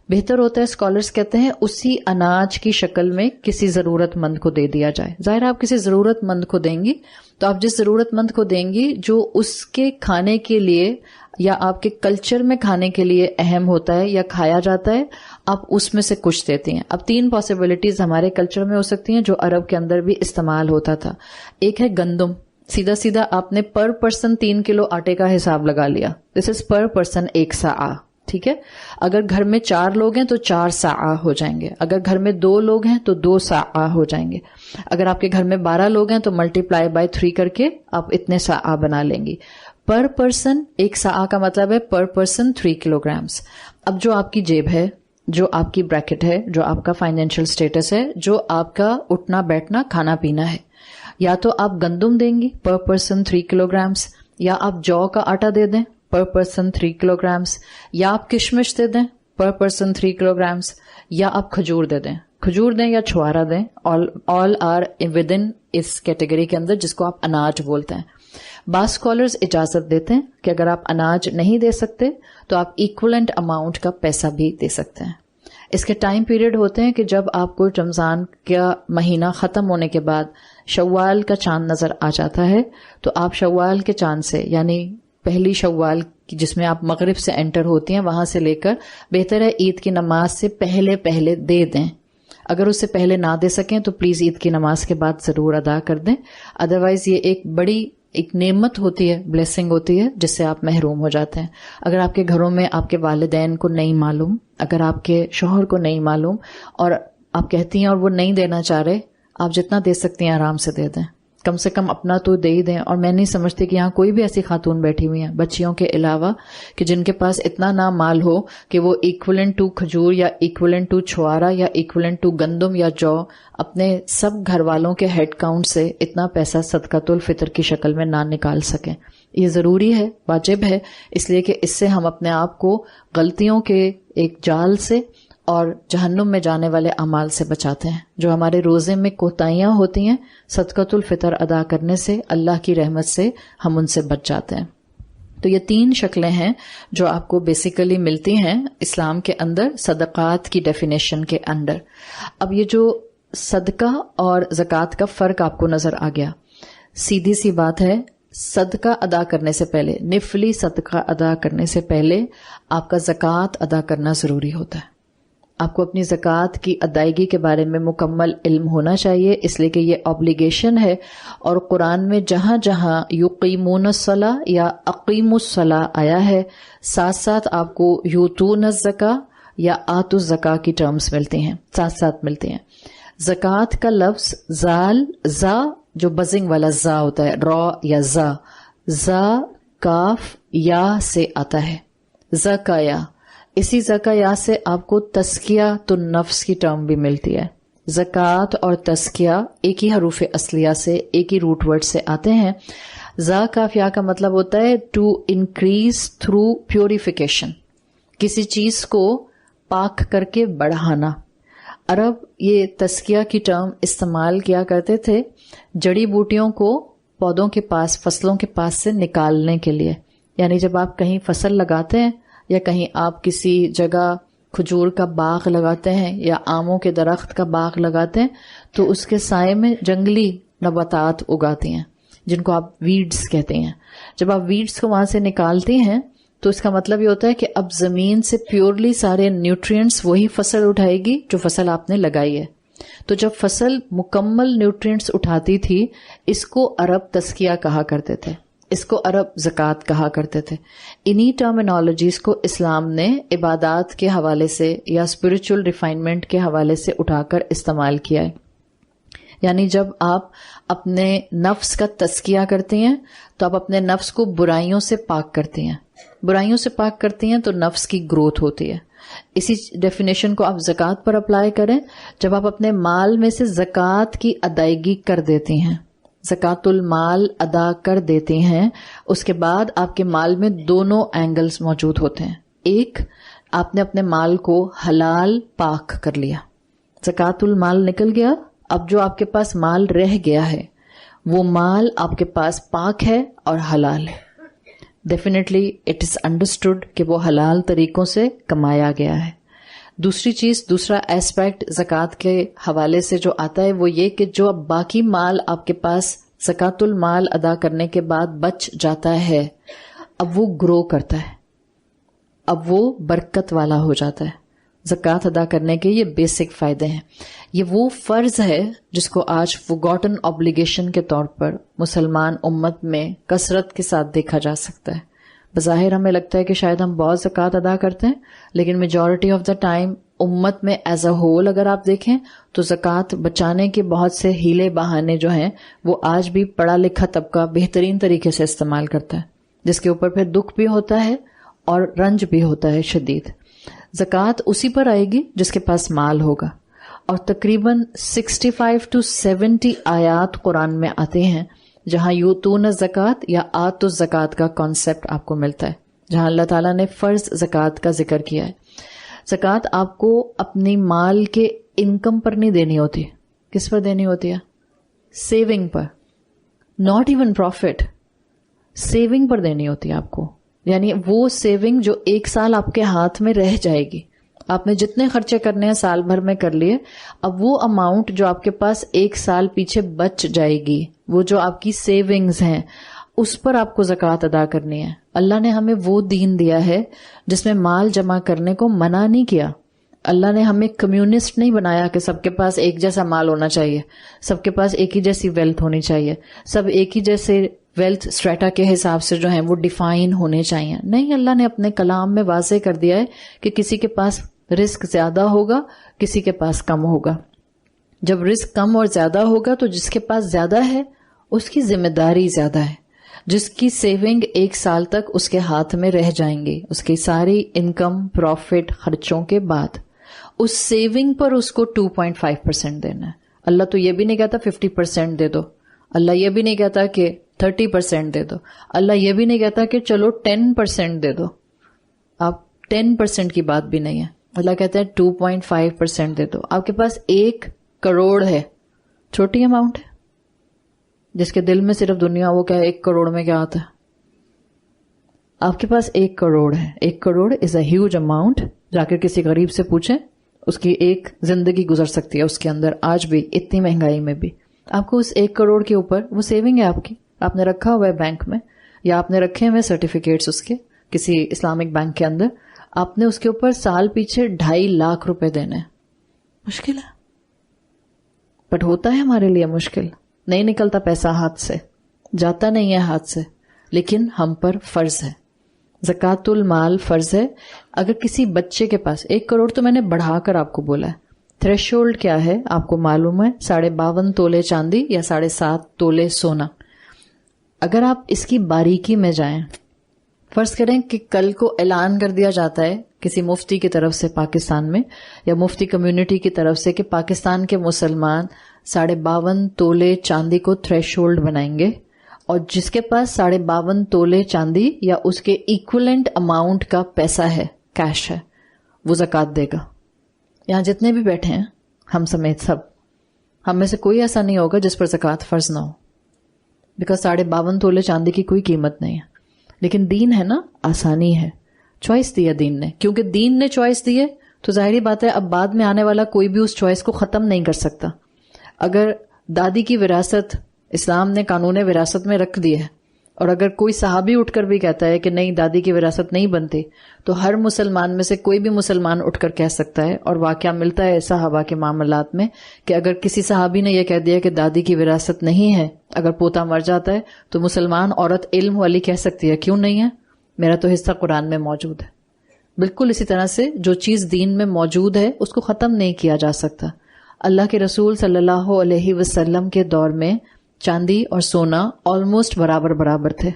بہتر ہوتا ہے، اسکالرز کہتے ہیں اسی اناج کی شکل میں کسی ضرورت مند کو دے دیا جائے. ظاہر آپ کسی ضرورت مند کو دیں گی تو آپ جس ضرورت مند کو دیں گی جو اس کے کھانے کے لیے یا آپ کے کلچر میں کھانے کے لیے اہم ہوتا ہے یا کھایا جاتا ہے، آپ اس میں سے کچھ دیتی ہیں. اب 3 پاسبلٹیز ہمارے کلچر میں ہو سکتی ہیں جو عرب کے اندر بھی استعمال ہوتا تھا. ایک ہے گندم، سیدھا سیدھا آپ نے پر پرسن 3 کلو آٹے کا حساب لگا لیا، دس از پر پرسن 1 ساع. ٹھیک ہے، اگر گھر میں 4 لوگ ہیں تو 4 ساع ہو جائیں گے، اگر گھر میں 2 لوگ ہیں تو 2 ساع ہو جائیں گے، اگر آپ کے گھر میں 12 لوگ ہیں تو ملٹیپلائی بائی 3 کر کے آپ اتنے ساع بنا لیں گی. پر پرسن 1 ساع کا مطلب ہے پر پرسن 3 کلو گرامز. اب جو آپ کی جیب ہے، جو آپ کی بریکٹ ہے، جو آپ کا فائنینشیل سٹیٹس ہے، جو آپ کا اٹھنا بیٹھنا کھانا پینا ہے، یا تو آپ گندم دیں گی پر پرسن 3 کلو گرامز، یا آپ جو کا آٹا دے دیں پر پرسن 3 کلو گرامز، یا آپ کشمش دے دیں پر پرسن 3 کلو گرامز، یا آپ کھجور دے دیں یا چھوارا دیں. آل آر ود ان اس کیٹیگری کے اندر جس کو آپ اناج بولتے ہیں. بعض اسکالرز اجازت دیتے ہیں کہ اگر آپ اناج نہیں دے سکتے تو آپ ایکولنٹ اماؤنٹ کا پیسہ بھی دے سکتے ہیں. اس کے ٹائم پیریڈ ہوتے ہیں کہ جب آپ کو رمضان کا مہینہ ختم ہونے کے بعد شوال کا چاند نظر آ جاتا ہے، تو آپ شوال کے چاند سے، یعنی پہلی شوال جس میں آپ مغرب سے انٹر ہوتی ہیں، وہاں سے لے کر بہتر ہے عید کی نماز سے پہلے دے دیں. اگر اس سے پہلے نہ دے سکیں تو پلیز عید کی نماز کے بعد ضرور ادا کر دیں. ادروائز یہ ایک بڑی نعمت ہوتی ہے، بلیسنگ ہوتی ہے جس سے آپ محروم ہو جاتے ہیں. اگر آپ کے گھروں میں آپ کے والدین کو نہیں معلوم، اگر آپ کے شوہر کو نہیں معلوم اور آپ کہتی ہیں اور وہ نہیں دینا چاہ رہے، آپ جتنا دے سکتی ہیں آرام سے دے دیں، کم سے کم اپنا تو دے ہی دیں. اور میں نہیں سمجھتی کہ یہاں کوئی بھی ایسی خاتون بیٹھی ہوئی ہیں بچیوں کے علاوہ کہ جن کے پاس اتنا نہ مال ہو کہ وہ ایکولنٹ ٹو کھجور یا ایکولنٹ ٹو چھوارا یا ایکولنٹ ٹو گندم یا جو اپنے سب گھر والوں کے ہیڈ کاؤنٹ سے اتنا پیسہ صدقۃ الفطر کی شکل میں نہ نکال سکیں. یہ ضروری ہے، واجب ہے، اس لیے کہ اس سے ہم اپنے آپ کو غلطیوں کے ایک جال سے اور جہنم میں جانے والے اعمال سے بچاتے ہیں. جو ہمارے روزے میں کوتاہیاں ہوتی ہیں، صدقۃ الفطر ادا کرنے سے اللہ کی رحمت سے ہم ان سے بچ جاتے ہیں. تو یہ 3 شکلیں ہیں جو آپ کو بیسیکلی ملتی ہیں اسلام کے اندر صدقات کی ڈیفینیشن کے اندر. اب یہ جو صدقہ اور زکوٰۃ کا فرق آپ کو نظر آ گیا. سیدھی سی بات ہے، صدقہ ادا کرنے سے پہلے، نفلی صدقہ ادا کرنے سے پہلے آپ کا زکوٰۃ ادا کرنا ضروری ہوتا ہے. آپ کو اپنی زکوٰۃ کی ادائیگی کے بارے میں مکمل علم ہونا چاہیے، اس لیے کہ یہ آبلیگیشن ہے. اور قرآن میں جہاں جہاں یقیمون الصلاۃ یا اقیموا الصلاۃ آیا ہے، ساتھ ساتھ آپ کو یؤتون الزکاۃ یا آتو زکا کی ٹرمز ملتی ہیں، ساتھ ساتھ ملتی ہیں. زکوٰۃ کا لفظ زال زا جو بزنگ والا زا ہوتا ہے، را یا زا کاف یا سے آتا ہے، زکایا. اسی زکایا سے آپ کو تزکیہ تو نفس کی ٹرم بھی ملتی ہے. زکوٰۃ اور تزکیہ ایک ہی حروف اصلیہ سے، ایک ہی روٹ ورڈ سے آتے ہیں. زا کاف یا کا مطلب ہوتا ہے ٹو انکریز تھرو پیوریفیکیشن، کسی چیز کو پاک کر کے بڑھانا. عرب یہ تزکیہ کی ٹرم استعمال کیا کرتے تھے جڑی بوٹیوں کو پودوں کے پاس، فصلوں کے پاس سے نکالنے کے لیے. یعنی جب آپ کہیں فصل لگاتے ہیں یا کہیں آپ کسی جگہ کھجور کا باغ لگاتے ہیں یا آموں کے درخت کا باغ لگاتے ہیں تو اس کے سائے میں جنگلی نباتات اگاتی ہیں جن کو آپ ویڈز کہتے ہیں. جب آپ ویڈز کو وہاں سے نکالتے ہیں تو اس کا مطلب یہ ہوتا ہے کہ اب زمین سے پیورلی سارے نیوٹرینٹس وہی فصل اٹھائے گی جو فصل آپ نے لگائی ہے. تو جب فصل مکمل نیوٹرینٹس اٹھاتی تھی اس کو عرب تزکیہ کہا کرتے تھے، اس کو عرب زکوٰۃ کہا کرتے تھے. انہی ٹرمینالوجیز کو اسلام نے عبادات کے حوالے سے یا اسپرچل ریفائنمنٹ کے حوالے سے اٹھا کر استعمال کیا ہے. یعنی جب آپ اپنے نفس کا تزکیہ کرتے ہیں تو آپ اپنے نفس کو برائیوں سے پاک کرتے ہیں، برائیوں سے پاک کرتی ہیں تو نفس کی گروتھ ہوتی ہے. اسی ڈیفینیشن کو آپ زکوٰۃ پر اپلائی کریں. جب آپ اپنے مال میں سے زکوٰۃ کی ادائیگی کر دیتی ہیں، زکوٰۃ المال ادا کر دیتے ہیں، اس کے بعد آپ کے مال میں دونوں اینگلز موجود ہوتے ہیں. ایک، آپ نے اپنے مال کو حلال پاک کر لیا، زکوٰۃ المال نکل گیا. اب جو آپ کے پاس مال رہ گیا ہے وہ مال آپ کے پاس پاک ہے اور حلال ہے. ڈیفینیٹلی اٹ از انڈرسٹوڈ کہ وہ حلال طریقوں سے کمایا گیا ہے. دوسری چیز، دوسرا ایسپیکٹ زکوٰۃ کے حوالے سے جو آتا ہے وہ یہ کہ جو اب باقی مال آپ کے پاس زکوٰۃ المال ادا کرنے کے بعد بچ جاتا ہے اب وہ گرو کرتا ہے، اب وہ برکت والا ہو جاتا ہے. زکوٰۃ ادا کرنے کے یہ بیسک فائدے ہیں. یہ وہ فرض ہے جس کو آج فورگاٹن obligation کے طور پر مسلمان امت میں کثرت کے ساتھ دیکھا جا سکتا ہے. بظاہر ہمیں لگتا ہے کہ شاید ہم بہت زکوٰۃ ادا کرتے ہیں، لیکن میجورٹی آف دا ٹائم امت میں ایز اے ہول اگر آپ دیکھیں تو زکوٰۃ بچانے کے بہت سے ہیلے بہانے جو ہیں وہ آج بھی پڑھا لکھا طبقہ بہترین طریقے سے استعمال کرتا ہے، جس کے اوپر پھر دکھ بھی ہوتا ہے اور رنج بھی ہوتا ہے شدید. زکوٰۃ اسی پر آئے گی جس کے پاس مال ہوگا. اور تقریباً 65 to 70 آیات قرآن میں آتے ہیں جہاں یوتون زکوٰۃ یا آتو زکوٰۃ کا کانسیپٹ آپ کو ملتا ہے، جہاں اللہ تعالیٰ نے فرض زکوٰۃ کا ذکر کیا ہے. زکوٰۃ آپ کو اپنی مال کے انکم پر نہیں دینی ہوتی. کس پر دینی ہوتی ہے؟ سیونگ پر. ناٹ ایون پروفٹ، سیونگ پر دینی ہوتی ہے آپ کو. یعنی وہ سیونگ جو ایک سال آپ کے ہاتھ میں رہ جائے گی، آپ نے جتنے خرچے کرنے ہیں سال بھر میں کر لیے، اب وہ اماؤنٹ جو آپ کے پاس ایک سال پیچھے بچ جائے گی، وہ جو آپ کی سیونگز ہیں، اس پر آپ کو زکوٰۃ ادا کرنی ہے. اللہ نے ہمیں وہ دین دیا ہے جس میں مال جمع کرنے کو منع نہیں کیا. اللہ نے ہمیں کمیونسٹ نہیں بنایا کہ سب کے پاس ایک جیسا مال ہونا چاہیے، سب کے پاس ایک ہی جیسی ویلتھ ہونی چاہیے، سب ایک ہی جیسے ویلتھ اسٹریٹا کے حساب سے جو ہیں وہ ڈیفائن ہونے چاہیے. نہیں، اللہ نے اپنے کلام میں واضح کر دیا ہے کہ کسی کے پاس رزق زیادہ ہوگا، کسی کے پاس کم ہوگا. جب رزق کم اور زیادہ ہوگا تو جس کے پاس زیادہ ہے اس کی ذمہ داری زیادہ ہے. جس کی سیونگ ایک سال تک اس کے ہاتھ میں رہ جائیں گی، اس کی ساری انکم پروفٹ خرچوں کے بعد، اس سیونگ پر اس کو 2.5% دینا ہے. اللہ تو یہ بھی نہیں کہتا 50% دے دو، اللہ یہ بھی نہیں کہتا کہ 30% دے دو، اللہ یہ بھی نہیں کہتا کہ چلو 10% دے دو. آپ 10% کی بات بھی نہیں ہے. اللہ کہتا ہے 2.5% دے دو. آپ کے پاس 1 کروڑ ہے، چھوٹی اماؤنٹ ہے. جس کے دل میں صرف دنیا، وہ کہے 1 کروڑ میں کیا آتا ہے. آپ کے پاس 1 کروڑ ہے. 1 کروڑ از اے ہیوج اماؤنٹ. جا کر کسی غریب سے پوچھیں، اس کی ایک زندگی گزر سکتی ہے اس کے اندر آج بھی، اتنی مہنگائی میں بھی. آپ کو اس 1 کروڑ کے اوپر وہ سیونگ ہے آپ کی، آپ نے رکھا ہوا ہے بینک میں، یا آپ نے رکھے ہوئے سرٹیفکیٹس اس کے کسی اسلامک بینک کے اندر، آپ نے اس کے اوپر سال پیچھے 2.5 لاکھ روپے دینے. مشکل ہے، بٹ ہوتا ہے ہمارے لیے مشکل. نہیں نکلتا پیسہ ہاتھ سے، جاتا نہیں ہے ہاتھ سے، لیکن ہم پر فرض ہے. زکوٰۃ المال فرض ہے. اگر کسی بچے کے پاس 1 کروڑ تو میں نے بڑھا کر آپ کو بولا ہے. تھریش ہولڈ کیا ہے آپ کو معلوم ہے, 52.5 تولے چاندی یا 7.5 تولے سونا. اگر آپ اس کی باریکی میں جائیں, فرض کریں کہ کل کو اعلان کر دیا جاتا ہے کسی مفتی کی طرف سے پاکستان میں, یا مفتی کمیونٹی کی طرف سے, کہ پاکستان کے مسلمان 52.5 تولے چاندی کو تھریش ہولڈ بنائیں گے, اور جس کے پاس 52.5 تولے چاندی یا اس کے ایکولنٹ اماؤنٹ کا پیسہ ہے, کیش ہے, وہ زکوٰۃ دے گا. یہاں جتنے بھی بیٹھے ہیں ہم سمیت سب, ہم میں سے کوئی ایسا نہیں ہوگا جس پر زکوٰۃ فرض نہ ہو, بیکاز 52.5 تولے چاندی کی کوئی قیمت نہیں ہے. لیکن دین ہے نا, آسانی ہے, چوائس دی ہے دین نے. کیونکہ دین نے چوائس دی ہے تو ظاہری بات ہے اب بعد میں آنے والا کوئی بھی اس چوائس کو ختم نہیں کر سکتا. اگر دادی کی وراثت اسلام نے قانون وراثت میں رکھ دی ہے, اور اگر کوئی صحابی اٹھ کر بھی کہتا ہے کہ نہیں دادی کی وراثت نہیں بنتی, تو ہر مسلمان میں سے کوئی بھی مسلمان اٹھ کر کہہ سکتا ہے, اور واقعہ ملتا ہے صحابہ کے معاملات میں, کہ اگر کسی صحابی نے یہ کہہ دیا کہ دادی کی وراثت نہیں ہے, اگر پوتا مر جاتا ہے, تو مسلمان عورت علم والی کہہ سکتی ہے کیوں نہیں ہے, میرا تو حصہ قرآن میں موجود ہے. بالکل اسی طرح سے جو چیز دین میں موجود ہے اس کو ختم نہیں کیا جا سکتا. اللہ کے رسول صلی اللہ علیہ وسلم کے دور میں چاندی اور سونا آلموسٹ برابر تھے.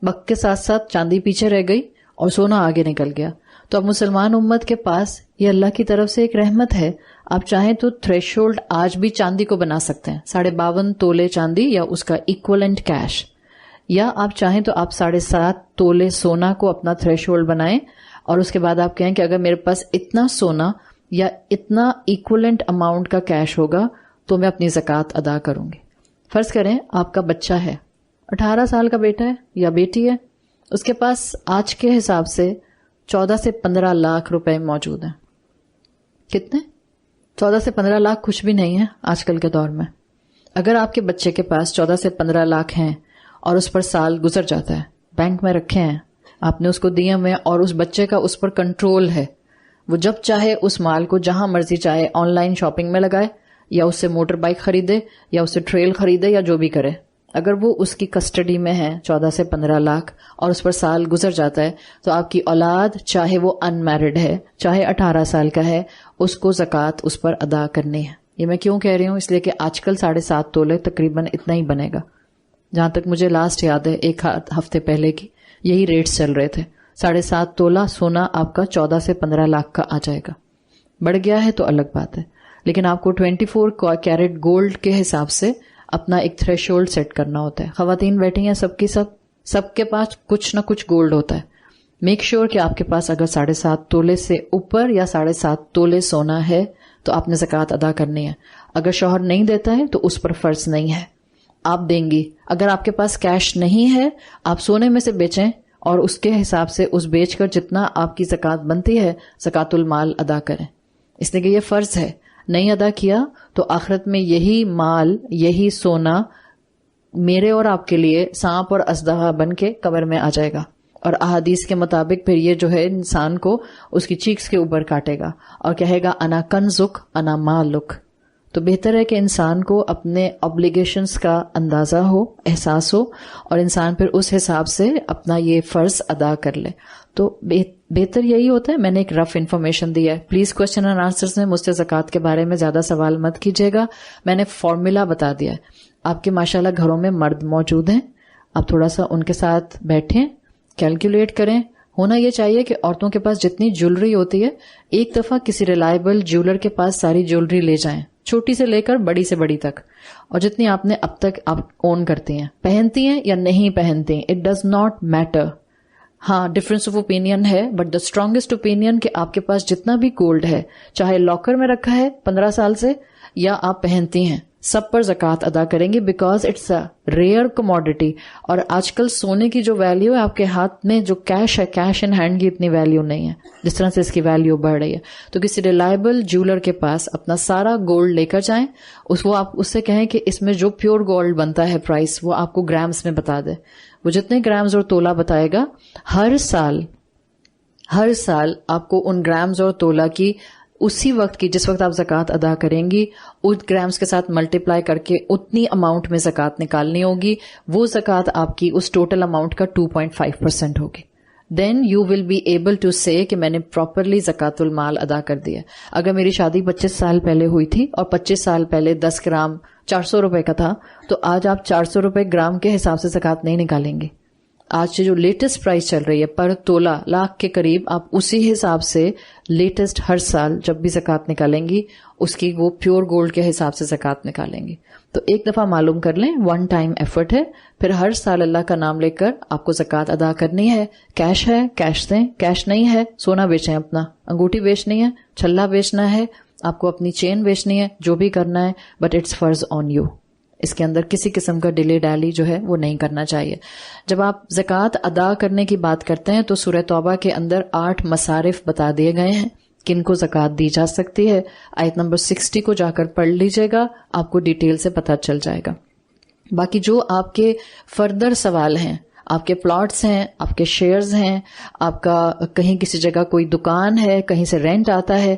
وقت کے ساتھ ساتھ چاندی پیچھے رہ گئی اور سونا آگے نکل گیا. تو اب مسلمان امت کے پاس یہ اللہ کی طرف سے ایک رحمت ہے. آپ چاہیں تو تھریش ہولڈ آج بھی چاندی کو بنا سکتے ہیں, 52.5 تولے چاندی یا اس کا ایکولنٹ کیش, یا آپ چاہیں تو آپ 7.5 تولے سونا کو اپنا تھریش ہولڈ بنائیں, اور اس کے بعد آپ کہیں کہ اگر میرے پاس اتنا سونا یا اتنا ایکولنٹ اماؤنٹ کا کیش ہوگا تو میں اپنی زکوٰۃ ادا کروں گی. فرض کریں آپ کا بچہ ہے, 18 سال کا بیٹا ہے یا بیٹی ہے, اس کے پاس آج کے حساب سے 14 سے 15 لاکھ روپے موجود ہیں. کتنے؟ 14 سے 15 لاکھ کچھ بھی نہیں ہے آج کل کے دور میں. اگر آپ کے بچے کے پاس 14 سے 15 لاکھ ہیں اور اس پر سال گزر جاتا ہے, بینک میں رکھے ہیں, آپ نے اس کو دیے ہوئے, اور اس بچے کا اس پر کنٹرول ہے, وہ جب چاہے اس مال کو جہاں مرضی چاہے آن لائن شاپنگ میں لگائے, یا اس سے موٹر بائک خریدے, یا اس سے ٹریل خریدے, یا جو بھی کرے, اگر وہ اس کی کسٹڈی میں ہے 14 سے 15 لاکھ اور اس پر سال گزر جاتا ہے, تو آپ کی اولاد چاہے وہ ان میرڈ ہے, چاہے 18 سال کا ہے, اس کو زکوٰۃ اس پر ادا کرنی ہے. یہ میں کیوں کہہ رہی ہوں؟ اس لیے کہ آج کل 7.5 تولے تقریباً اتنا ہی بنے گا. جہاں تک مجھے لاسٹ یاد ہے 1 ہفتے پہلے کی, یہی ریٹس چل رہے تھے. 7.5 تولہ سونا آپ کا 14 سے 15 لاکھ کا آ جائے گا. بڑھ گیا ہے تو الگ بات ہے, لیکن آپ کو 24 کیرٹ گولڈ کے حساب سے اپنا ایک تھریش ہولڈ سیٹ کرنا ہوتا ہے. خواتین بیٹھی ہیں سب کی سب کے پاس کچھ نہ کچھ گولڈ ہوتا ہے. میک شیور کہ آپ کے پاس اگر 7.5 تولے سے اوپر یا 7.5 تولے سونا ہے تو آپ نے زکوٰۃ ادا کرنی ہے. اگر شوہر نہیں دیتا ہے تو اس پر فرض نہیں ہے, آپ دیں گی. اگر آپ کے پاس کیش نہیں ہے, آپ سونے میں سے بیچیں اور اس کے حساب سے اس بیچ کر جتنا آپ کی زکوٰۃ بنتی ہے زکوٰۃ المال ادا کریں, اس لیے کہ یہ فرض ہے. نہیں ادا کیا تو آخرت میں یہی مال, یہی سونا میرے اور آپ کے لیے سانپ اور اژدہا بن کے قبر میں آ جائے گا, اور احادیث کے مطابق پھر یہ جو ہے انسان کو اس کی چیکس کے اوپر کاٹے گا اور کہے گا انا کنزک انا مالک. تو بہتر ہے کہ انسان کو اپنے obbligations کا اندازہ ہو, احساس ہو, اور انسان پھر اس حساب سے اپنا یہ فرض ادا کر لے. تو بہتر یہی ہوتا ہے. میں نے ایک رف انفارمیشن دیا ہے, پلیز کوشچن اینڈ آنسرز میں مجھ سے زکوٰۃ کے بارے میں زیادہ سوال مت کیجیے گا. میں نے فارمولا بتا دیا ہے. آپ کے ماشاءاللہ گھروں میں مرد موجود ہیں, آپ تھوڑا سا ان کے ساتھ بیٹھیں, کیلکولیٹ کریں. ہونا یہ چاہیے کہ عورتوں کے پاس جتنی جیولری ہوتی ہے ایک دفعہ کسی ریلائبل جیولر کے پاس ساری جیولری لے جائیں, چھوٹی سے لے کر بڑی سے بڑی تک, اور جتنی آپ نے اب تک آپ اون کرتی ہیں, پہنتی ہیں یا نہیں پہنتی ہیں, اٹ ڈز ناٹ میٹر. ہاں ڈفرینس آف اوپینین ہے, بٹ دا اسٹرانگیسٹ اوپینین کہ آپ کے پاس جتنا بھی گولڈ ہے, چاہے لاکر میں رکھا ہے 15 سال سے یا آپ پہنتی ہیں, سب پر زکوٰۃ ادا کریں گے, because it's a rare commodity. اور آج کل سونے کی جو ویلیو ہے, آپ کے ہاتھ میں جو کیش ہے, کیش ان ہینڈ کی اتنی ویلیو نہیں ہے جس طرح سے اس کی ویلیو بڑھ رہی ہے. تو کسی ریلائبل جیولر کے پاس اپنا سارا گولڈ لے کر جائیں, وہ آپ اس سے کہیں کہ اس میں جو پیور گولڈ بنتا ہے پرائس وہ آپ کو گرامز میں بتا دے. وہ جتنے گرامز اور تولہ بتائے گا, ہر سال آپ کو ان گرامز اور تولہ کی اسی وقت کی جس وقت آپ زکوٰۃ ادا کریں گی اس گرامز کے ساتھ ملٹیپلائی کر کے اتنی اماؤنٹ میں زکوٰۃ نکالنی ہوگی. وہ زکوٰۃ آپ کی اس ٹوٹل اماؤنٹ کا 2.5% ہوگی. then you will be able to say کہ میں نے properly زکوٰۃ المال ادا کر دیا. اگر میری شادی 25 سال پہلے ہوئی تھی اور 25 سال پہلے 10 گرام 400 روپے کا تھا, تو آج آپ 400 روپے گرام کے حساب سے زکوٰۃ نہیں نکالیں گے. آج سے جو لیٹسٹ پرائس چل رہی ہے پر تولہ لاکھ کے قریب, آپ اسی حساب سے لیٹسٹ ہر سال جب بھی زکوٰۃ نکالیں گی اس کی وہ پیور گولڈ کے حساب سے زکوٰۃ نکالیں گی. تو ایک دفعہ معلوم کر لیں, ون ٹائم ایفرٹ ہے, پھر ہر سال اللہ کا نام لے کر آپ کو زکوٰۃ ادا کرنی ہے. کیش ہے کیش دیں, کیش نہیں ہے سونا بیچیں, اپنا انگوٹھی بیچنی ہے, چھلا بیچنا ہے, آپ کو اپنی چین بیچنی ہے, جو بھی کرنا ہے, بٹ اٹس فرض آن یو. اس کے اندر کسی قسم کا ڈیلے ڈالی جو ہے وہ نہیں کرنا چاہیے. جب آپ زکوٰۃ ادا کرنے کی بات کرتے ہیں تو سورہ توبہ کے اندر 8 مصارف بتا دیے گئے ہیں کن کو زکوٰۃ دی جا سکتی ہے. آیت نمبر 60 کو جا کر پڑھ لیجئے گا, آپ کو ڈیٹیل سے پتہ چل جائے گا. باقی جو آپ کے فردر سوال ہیں, آپ کے پلاٹس ہیں, آپ کے شیئرز ہیں, آپ کا کہیں کسی جگہ کوئی دکان ہے, کہیں سے رینٹ آتا ہے,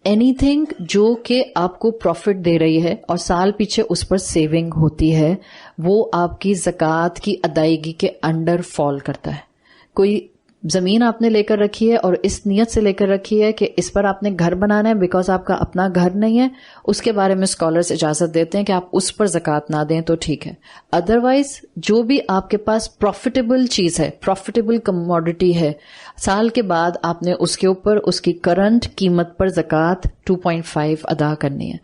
اینی تھنگ جو کہ آپ کو پروفٹ دے رہی ہے اور سال پیچھے اس پر سیونگ ہوتی ہے, وہ آپ کی زکوٰۃ کی ادائیگی کے انڈر فال کرتا ہے. کوئی زمین آپ نے لے کر رکھی ہے اور اس نیت سے لے کر رکھی ہے کہ اس پر آپ نے گھر بنانا ہے بیکاز آپ کا اپنا گھر نہیں ہے, اس کے بارے میں اسکالرز اجازت دیتے ہیں کہ آپ اس پر زکوٰۃ نہ دیں تو ٹھیک ہے. ادروائز جو بھی آپ کے پاس پروفیٹیبل چیز ہے, پروفیٹیبل کموڈٹی ہے, سال کے بعد آپ نے اس کے اوپر اس کی کرنٹ قیمت پر زکوٰۃ 2.5 ادا کرنی ہے.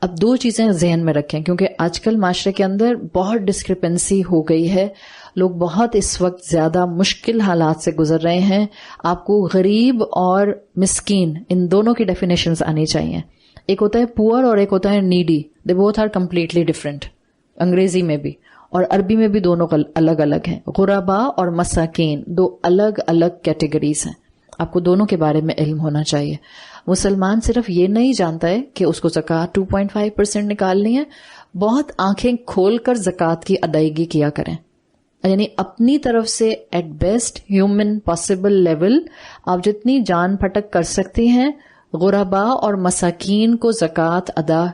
اب 2 چیزیں ذہن میں رکھیں کیونکہ آج کل معاشرے کے اندر بہت ڈسکرپنسی ہو گئی ہے, لوگ بہت اس وقت زیادہ مشکل حالات سے گزر رہے ہیں. آپ کو غریب اور مسکین ان دونوں کی ڈیفینیشنز آنی چاہیے. ایک ہوتا ہے پور اور ایک ہوتا ہے needy, they both are completely different. انگریزی میں بھی اور عربی میں بھی دونوں الگ الگ ہیں. غربا اور مساکین 2 الگ الگ کیٹیگریز ہیں, آپ کو دونوں کے بارے میں علم ہونا چاہیے. مسلمان صرف یہ نہیں جانتا ہے کہ اس کو زکوٰۃ 2.5% نکالنی ہے, بہت آنکھیں کھول کر زکوٰۃ کی ادائیگی کیا کریں. یعنی اپنی طرف سے at best human possible level آپ جتنی جان پھٹک کر سکتی ہیں غربا اور مساکین کو زکوٰۃ ادا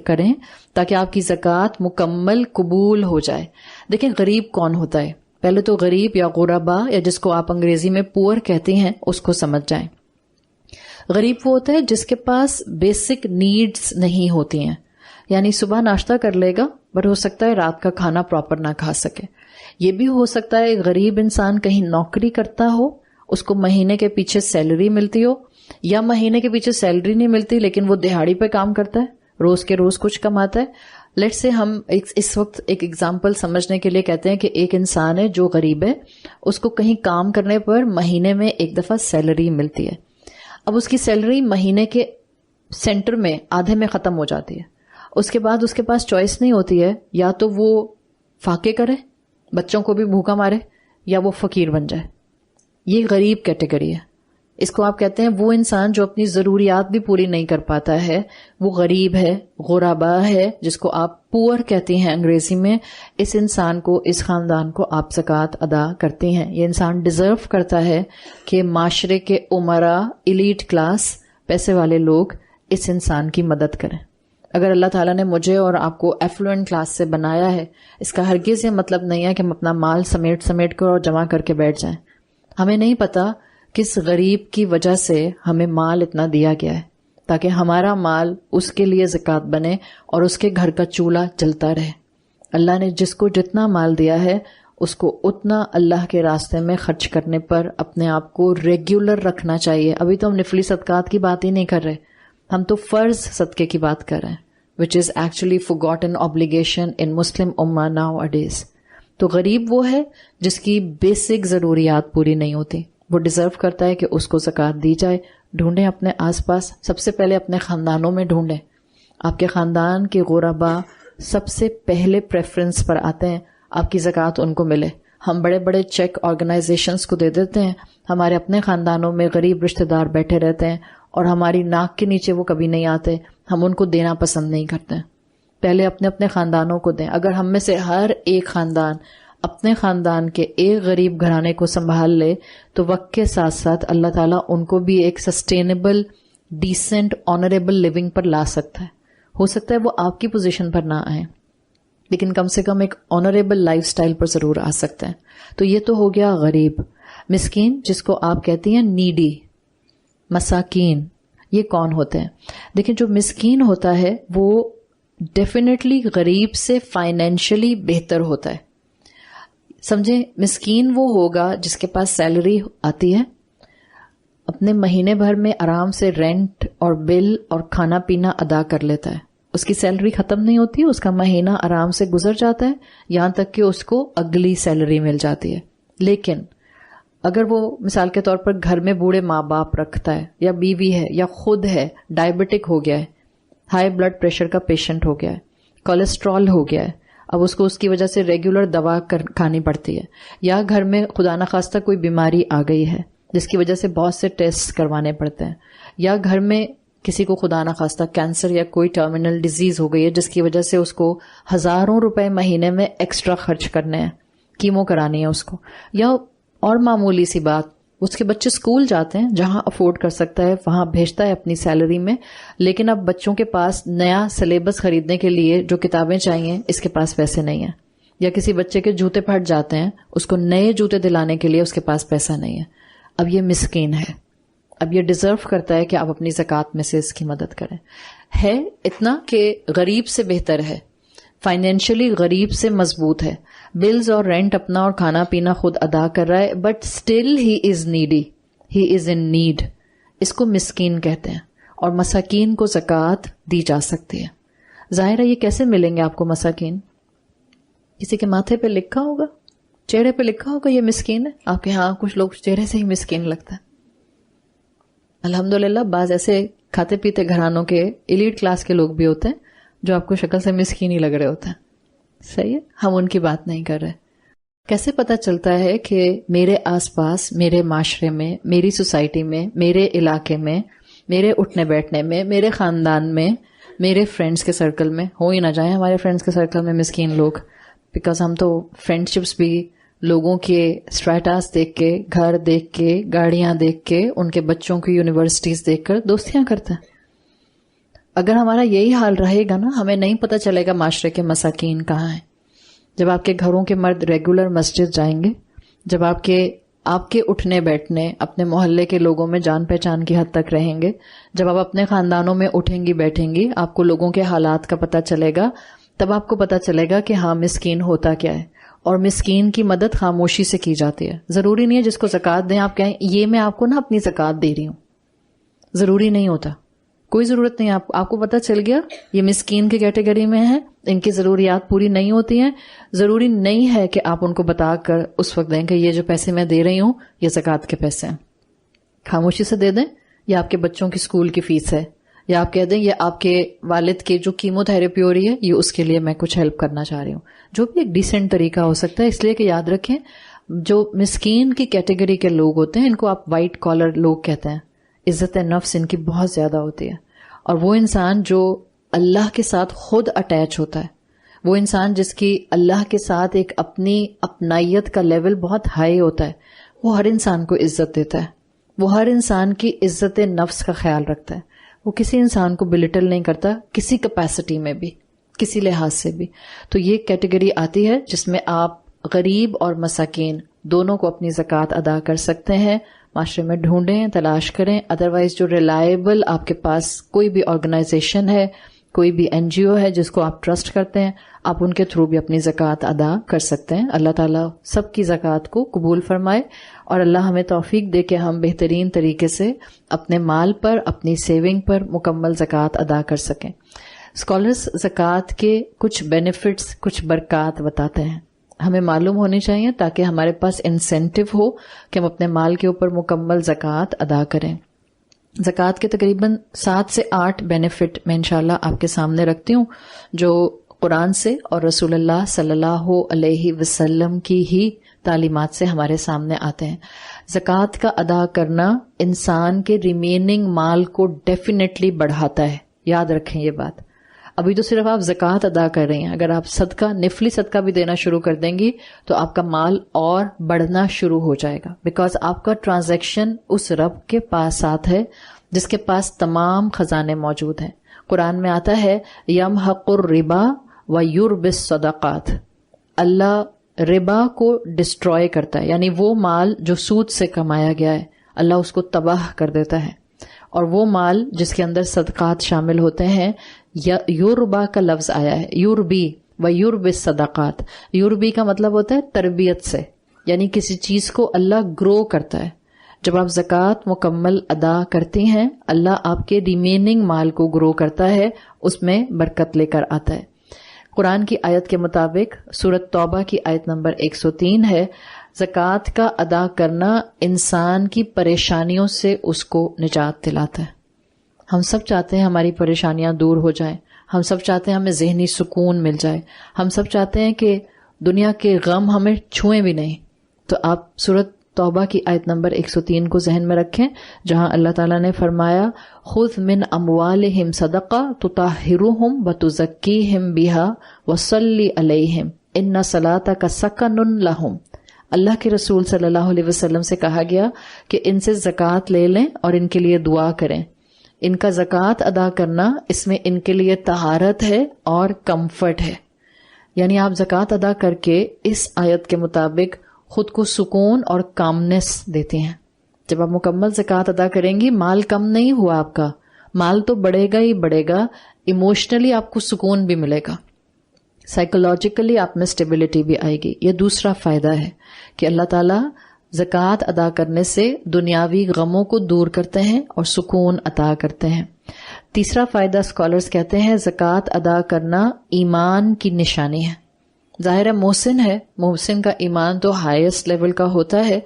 کریں تاکہ آپ کی زکوٰۃ مکمل قبول ہو جائے. دیکھیں غریب کون ہوتا ہے, پہلے تو غریب یا غربا یا جس کو آپ انگریزی میں پور کہتی ہیں اس کو سمجھ جائیں. غریب وہ ہوتا ہے جس کے پاس بیسک نیڈز نہیں ہوتی ہیں, یعنی صبح ناشتہ کر لے گا بٹ ہو سکتا ہے رات کا کھانا پراپر نہ کھا سکے. یہ بھی ہو سکتا ہے غریب انسان کہیں نوکری کرتا ہو, اس کو مہینے کے پیچھے سیلری ملتی ہو, یا مہینے کے پیچھے سیلری نہیں ملتی لیکن وہ دہاڑی پہ کام کرتا ہے, روز کے روز کچھ کماتا ہے. لیٹ سے ہم اس وقت ایک ایگزامپل سمجھنے کے لیے کہتے ہیں کہ ایک انسان ہے جو غریب ہے, اس کو کہیں کام کرنے پر مہینے میں ایک دفعہ سیلری ملتی ہے. اب اس کی سیلری مہینے کے سینٹر میں آدھے میں ختم ہو جاتی ہے. اس کے بعد اس کے پاس چوائس نہیں ہوتی ہے, یا تو وہ فاقے کرے, بچوں کو بھی بھوکا مارے, یا وہ فقیر بن جائے. یہ غریب کیٹیگری ہے. اس کو آپ کہتے ہیں وہ انسان جو اپنی ضروریات بھی پوری نہیں کر پاتا ہے, وہ غریب ہے, غربا ہے, جس کو آپ پور کہتی ہیں انگریزی میں. اس انسان کو, اس خاندان کو آپ زکوٰۃ ادا کرتی ہیں. یہ انسان ڈیزرو کرتا ہے کہ معاشرے کے امراء, ایلیٹ کلاس, پیسے والے لوگ اس انسان کی مدد کریں. اگر اللہ تعالیٰ نے مجھے اور آپ کو ایفلوئنٹ کلاس سے بنایا ہے, اس کا ہرگز یہ مطلب نہیں ہے کہ ہم اپنا مال سمیٹ کر اور جمع کر کے بیٹھ جائیں. ہمیں نہیں پتا کس غریب کی وجہ سے ہمیں مال اتنا دیا گیا ہے تاکہ ہمارا مال اس کے لیے زکوٰۃ بنے اور اس کے گھر کا چولہا جلتا رہے. اللہ نے جس کو جتنا مال دیا ہے اس کو اتنا اللہ کے راستے میں خرچ کرنے پر اپنے آپ کو ریگولر رکھنا چاہیے. ابھی تو ہم نفلی صدقات کی بات ہی نہیں کر رہے, ہم تو فرض صدقے کی بات کر رہے ہیں, which is actually forgotten obligation in Muslim Ummah nowadays. تو غریب وہ ہے جس کی بیسک ضروریات پوری نہیں ہوتی, وہ ڈیزرو کرتا ہے کہ اس کو زکوٰۃ دی جائے. ڈھونڈیں اپنے آس پاس, سب سے پہلے اپنے خاندانوں میں ڈھونڈیں. آپ کے خاندان کے غربا سب سے پہلے پریفرنس پر آتے ہیں, آپ کی زکوٰۃ ان کو ملے. ہم بڑے بڑے چیک آرگنائزیشنز کو دے دیتے ہیں, ہمارے اپنے خاندانوں میں غریب رشتہ دار بیٹھے رہتے ہیں اور ہماری ناک کے نیچے وہ کبھی نہیں آتے, ہم ان کو دینا پسند نہیں کرتے. پہلے اپنے خاندانوں کو دیں. اگر ہم میں سے ہر ایک خاندان اپنے خاندان کے ایک غریب گھرانے کو سنبھال لے تو وقت کے ساتھ ساتھ اللہ تعالیٰ ان کو بھی ایک سسٹینیبل, ڈیسنٹ, آنریبل لیونگ پر لا سکتا ہے. ہو سکتا ہے وہ آپ کی پوزیشن پر نہ آئیں لیکن کم سے کم ایک آنریبل لائف سٹائل پر ضرور آ سکتے ہیں. تو یہ تو ہو گیا غریب. مسکین جس کو آپ کہتی ہیں نیڈی، مساکین، یہ کون ہوتے ہیں؟ دیکھیں جو مسکین ہوتا ہے وہ ڈیفینیٹلی غریب سے فائنینشلی بہتر ہوتا ہے. سمجھیں مسکین وہ ہوگا جس کے پاس سیلری آتی ہے، اپنے مہینے بھر میں آرام سے رینٹ اور بل اور کھانا پینا ادا کر لیتا ہے، اس کی سیلری ختم نہیں ہوتی، اس کا مہینہ آرام سے گزر جاتا ہے یہاں تک کہ اس کو اگلی سیلری مل جاتی ہے. لیکن اگر وہ مثال کے طور پر گھر میں بوڑھے ماں باپ رکھتا ہے، یا بیوی ہے، یا خود ہے ڈائبٹک ہو گیا ہے، ہائی بلڈ پریشر کا پیشنٹ ہو گیا ہے، کولیسٹرول ہو گیا ہے، اب اس کو اس کی وجہ سے ریگولر دوا کھانی پڑتی ہے، یا گھر میں خدا نخواستہ کوئی بیماری آ گئی ہے جس کی وجہ سے بہت سے ٹیسٹ کروانے پڑتے ہیں، یا گھر میں کسی کو خدا نخواستہ کینسر یا کوئی ٹرمینل ڈیزیز ہو گئی ہے جس کی وجہ سے اس کو ہزاروں روپے مہینے میں ایکسٹرا خرچ کرنے ہیں، کیمو کرانی ہے اس کو، یا اور معمولی سی بات اس کے بچے اسکول جاتے ہیں، جہاں افورڈ کر سکتا ہے وہاں بھیجتا ہے اپنی سیلری میں، لیکن اب بچوں کے پاس نیا سلیبس خریدنے کے لیے جو کتابیں چاہیے اس کے پاس پیسے نہیں ہیں، یا کسی بچے کے جوتے پھٹ جاتے ہیں اس کو نئے جوتے دلانے کے لیے اس کے پاس پیسہ نہیں ہے. اب یہ مسکین ہے، اب یہ ڈیزرو کرتا ہے کہ آپ اپنی زکوٰۃ میں سے اس کی مدد کریں. ہے اتنا کہ غریب سے بہتر ہے، فائنینشلی غریب سے مضبوط ہے، بلز اور رینٹ اپنا اور کھانا پینا خود ادا کر رہا ہے، but still he is needy, he is in need. اس کو مسکین کہتے ہیں، اور مساکین کو زکوٰۃ دی جا سکتی ہے. ظاہر ہے یہ کیسے ملیں گے آپ کو مساکین؟ کسی کے ماتھے پہ لکھا ہوگا، چہرے پہ لکھا ہوگا یہ مسکین ہے. آپ کے ہاں کچھ لوگ چہرے سے ہی مسکین لگتا ہے. الحمدللہ بعض ایسے کھاتے پیتے گھرانوں کے ایلیٹ کلاس کے لوگ بھی ہوتے ہیں جو آپ کو شکل سے مسکین ہی لگ رہے ہوتے ہیں. صحیح ہے، ہم ان کی بات نہیں کر رہے. کیسے پتہ چلتا ہے کہ میرے آس پاس، میرے معاشرے میں، میری سوسائٹی میں، میرے علاقے میں، میرے اٹھنے بیٹھنے میں، میرے خاندان میں، میرے فرینڈز کے سرکل میں ہو ہی نہ جائیں ہمارے فرینڈز کے سرکل میں مسکین لوگ؟ بیکاز ہم تو فرینڈ شپس بھی لوگوں کے اسٹریٹاس دیکھ کے، گھر دیکھ کے، گاڑیاں دیکھ کے، ان کے بچوں کی یونیورسٹیز دیکھ کر دوستیاں کرتے ہیں. اگر ہمارا یہی حال رہے گا نا، ہمیں نہیں پتہ چلے گا معاشرے کے مساکین کہاں ہیں. جب آپ کے گھروں کے مرد ریگولر مسجد جائیں گے، جب آپ کے اٹھنے بیٹھنے اپنے محلے کے لوگوں میں جان پہچان کی حد تک رہیں گے، جب آپ اپنے خاندانوں میں اٹھیں گی بیٹھیں گی، آپ کو لوگوں کے حالات کا پتہ چلے گا، تب آپ کو پتہ چلے گا کہ ہاں مسکین ہوتا کیا ہے. اور مسکین کی مدد خاموشی سے کی جاتی ہے. ضروری نہیں ہے جس کو زکوٰۃ دیں آپ کہیں یہ میں آپ کو نا اپنی زکوٰۃ دے رہی ہوں، ضروری نہیں ہوتا، کوئی ضرورت نہیں. آپ کو پتہ چل گیا یہ مسکین کی کیٹیگری میں ہے، ان کی ضروریات پوری نہیں ہوتی ہیں، ضروری نہیں ہے کہ آپ ان کو بتا کر اس وقت دیں کہ یہ جو پیسے میں دے رہی ہوں یہ زکوٰۃ کے پیسے ہیں. خاموشی سے دے دیں. یا آپ کے بچوں کی اسکول کی فیس ہے، یا آپ کہہ دیں یہ آپ کے والد کے جو کیمو تھراپی ہو رہی ہے یہ اس کے لیے میں کچھ ہیلپ کرنا چاہ رہی ہوں. جو بھی ایک ڈیسنٹ طریقہ ہو سکتا ہے. اس لیے کہ یاد رکھیں جو مسکین کی کیٹیگری کے لوگ ہوتے ہیں ان کو آپ وائٹ کالر لوگ کہتے ہیں. عزت نفس ان کی بہت زیادہ ہوتی ہے. اور وہ انسان جو اللہ کے ساتھ خود اٹیچ ہوتا ہے، وہ انسان جس کی اللہ کے ساتھ ایک اپنی اپنائیت کا لیول بہت ہائی ہوتا ہے، وہ ہر انسان کو عزت دیتا ہے، وہ ہر انسان کی عزت نفس کا خیال رکھتا ہے. وہ کسی انسان کو بلٹل نہیں کرتا کسی کیپیسٹی میں بھی، کسی لحاظ سے بھی. تو یہ کیٹیگری آتی ہے جس میں آپ غریب اور مساکین دونوں کو اپنی زکوٰۃ ادا کر سکتے ہیں. معاشرے میں ڈھونڈیں، تلاش کریں. ادروائز جو ریلائبل آپ کے پاس کوئی بھی آرگنائزیشن ہے، کوئی بھی NGO ہے جس کو آپ ٹرسٹ کرتے ہیں، آپ ان کے تھرو بھی اپنی زکوٰۃ ادا کر سکتے ہیں. اللہ تعالیٰ سب کی زکوٰۃ کو قبول فرمائے اور اللہ ہمیں توفیق دے کہ ہم بہترین طریقے سے اپنے مال پر، اپنی سیونگ پر مکمل زکوٰۃ ادا کر سکیں. اسکالرز زکوٰۃ کے کچھ بینیفٹس، کچھ برکات بتاتے ہیں، ہمیں معلوم ہونی چاہیے تاکہ ہمارے پاس انسینٹو ہو کہ ہم اپنے مال کے اوپر مکمل زکوٰۃ ادا کریں. زکوٰۃ کے تقریباً 7 سے 8 بینیفٹ میں انشاءاللہ آپ کے سامنے رکھتی ہوں جو قرآن سے اور رسول اللہ صلی اللہ علیہ وسلم کی ہی تعلیمات سے ہمارے سامنے آتے ہیں. زکوٰۃ کا ادا کرنا انسان کے ریمیننگ مال کو ڈیفینیٹلی بڑھاتا ہے. یاد رکھیں یہ بات. ابھی تو صرف آپ زکوٰۃ ادا کر رہی ہیں، اگر آپ صدقہ، نفلی صدقہ بھی دینا شروع کر دیں گی تو آپ کا مال اور بڑھنا شروع ہو جائے گا، بیکاز آپ کا ٹرانزیکشن اس رب کے پاس ساتھ ہے جس کے پاس تمام خزانے موجود ہیں. قرآن میں آتا ہے یمحق الربا ویربی الصدقات. اللہ ربا کو ڈسٹروائے کرتا ہے، یعنی وہ مال جو سود سے کمایا گیا ہے اللہ اس کو تباہ کر دیتا ہے، اور وہ مال جس کے اندر صدقات شامل ہوتے ہیں، یوربا کا لفظ آیا ہے، یوربی و یورب الصدقات، یوربی کا مطلب ہوتا ہے تربیت سے، یعنی کسی چیز کو اللہ گرو کرتا ہے۔ جب آپ زکوٰۃ مکمل ادا کرتی ہیں اللہ آپ کے ریمیننگ مال کو گرو کرتا ہے، اس میں برکت لے کر آتا ہے۔ قرآن کی آیت کے مطابق سورۃ توبہ کی آیت نمبر 103 ہے، زکوٰۃ کا ادا کرنا انسان کی پریشانیوں سے اس کو نجات دلاتا ہے۔ ہم سب چاہتے ہیں ہماری پریشانیاں دور ہو جائیں، ہم سب چاہتے ہیں ہمیں ذہنی سکون مل جائے، ہم سب چاہتے ہیں کہ دنیا کے غم ہمیں چھوئیں بھی نہیں۔ تو آپ سورۃ توبہ کی آیت نمبر 103 کو ذہن میں رکھیں، جہاں اللہ تعالیٰ نے فرمایا خذ من اموالہم صدقہ تطہرہم وتزکیہم بہا وصلی علیہم ان صلاتک سکن لہم۔ اللہ کے رسول صلی اللہ علیہ وسلم سے کہا گیا کہ ان سے زکوٰۃ لے لیں اور ان کے لیے دعا کریں۔ ان کا زکوٰۃ ادا کرنا اس میں ان کے لیے طہارت ہے اور کمفرٹ ہے، یعنی آپ زکوٰۃ ادا کر کے اس آیت کے مطابق خود کو سکون اور کامنس دیتے ہیں۔ جب آپ مکمل زکوٰۃ ادا کریں گی مال کم نہیں ہوا، آپ کا مال تو بڑھے گا ہی بڑھے گا، ایموشنلی آپ کو سکون بھی ملے گا، سائیکولوجیکلی آپ میں اسٹیبلٹی بھی آئے گی۔ یہ دوسرا فائدہ ہے کہ اللہ تعالیٰ زکوٰۃ ادا کرنے سے دنیاوی غموں کو دور کرتے ہیں اور سکون عطا کرتے ہیں۔ تیسرا فائدہ اسکالرز کہتے ہیں زکوٰۃ ادا کرنا ایمان کی نشانی ہے۔ ظاہر ہے محسن کا ایمان تو ہائیسٹ لیول کا ہوتا ہے،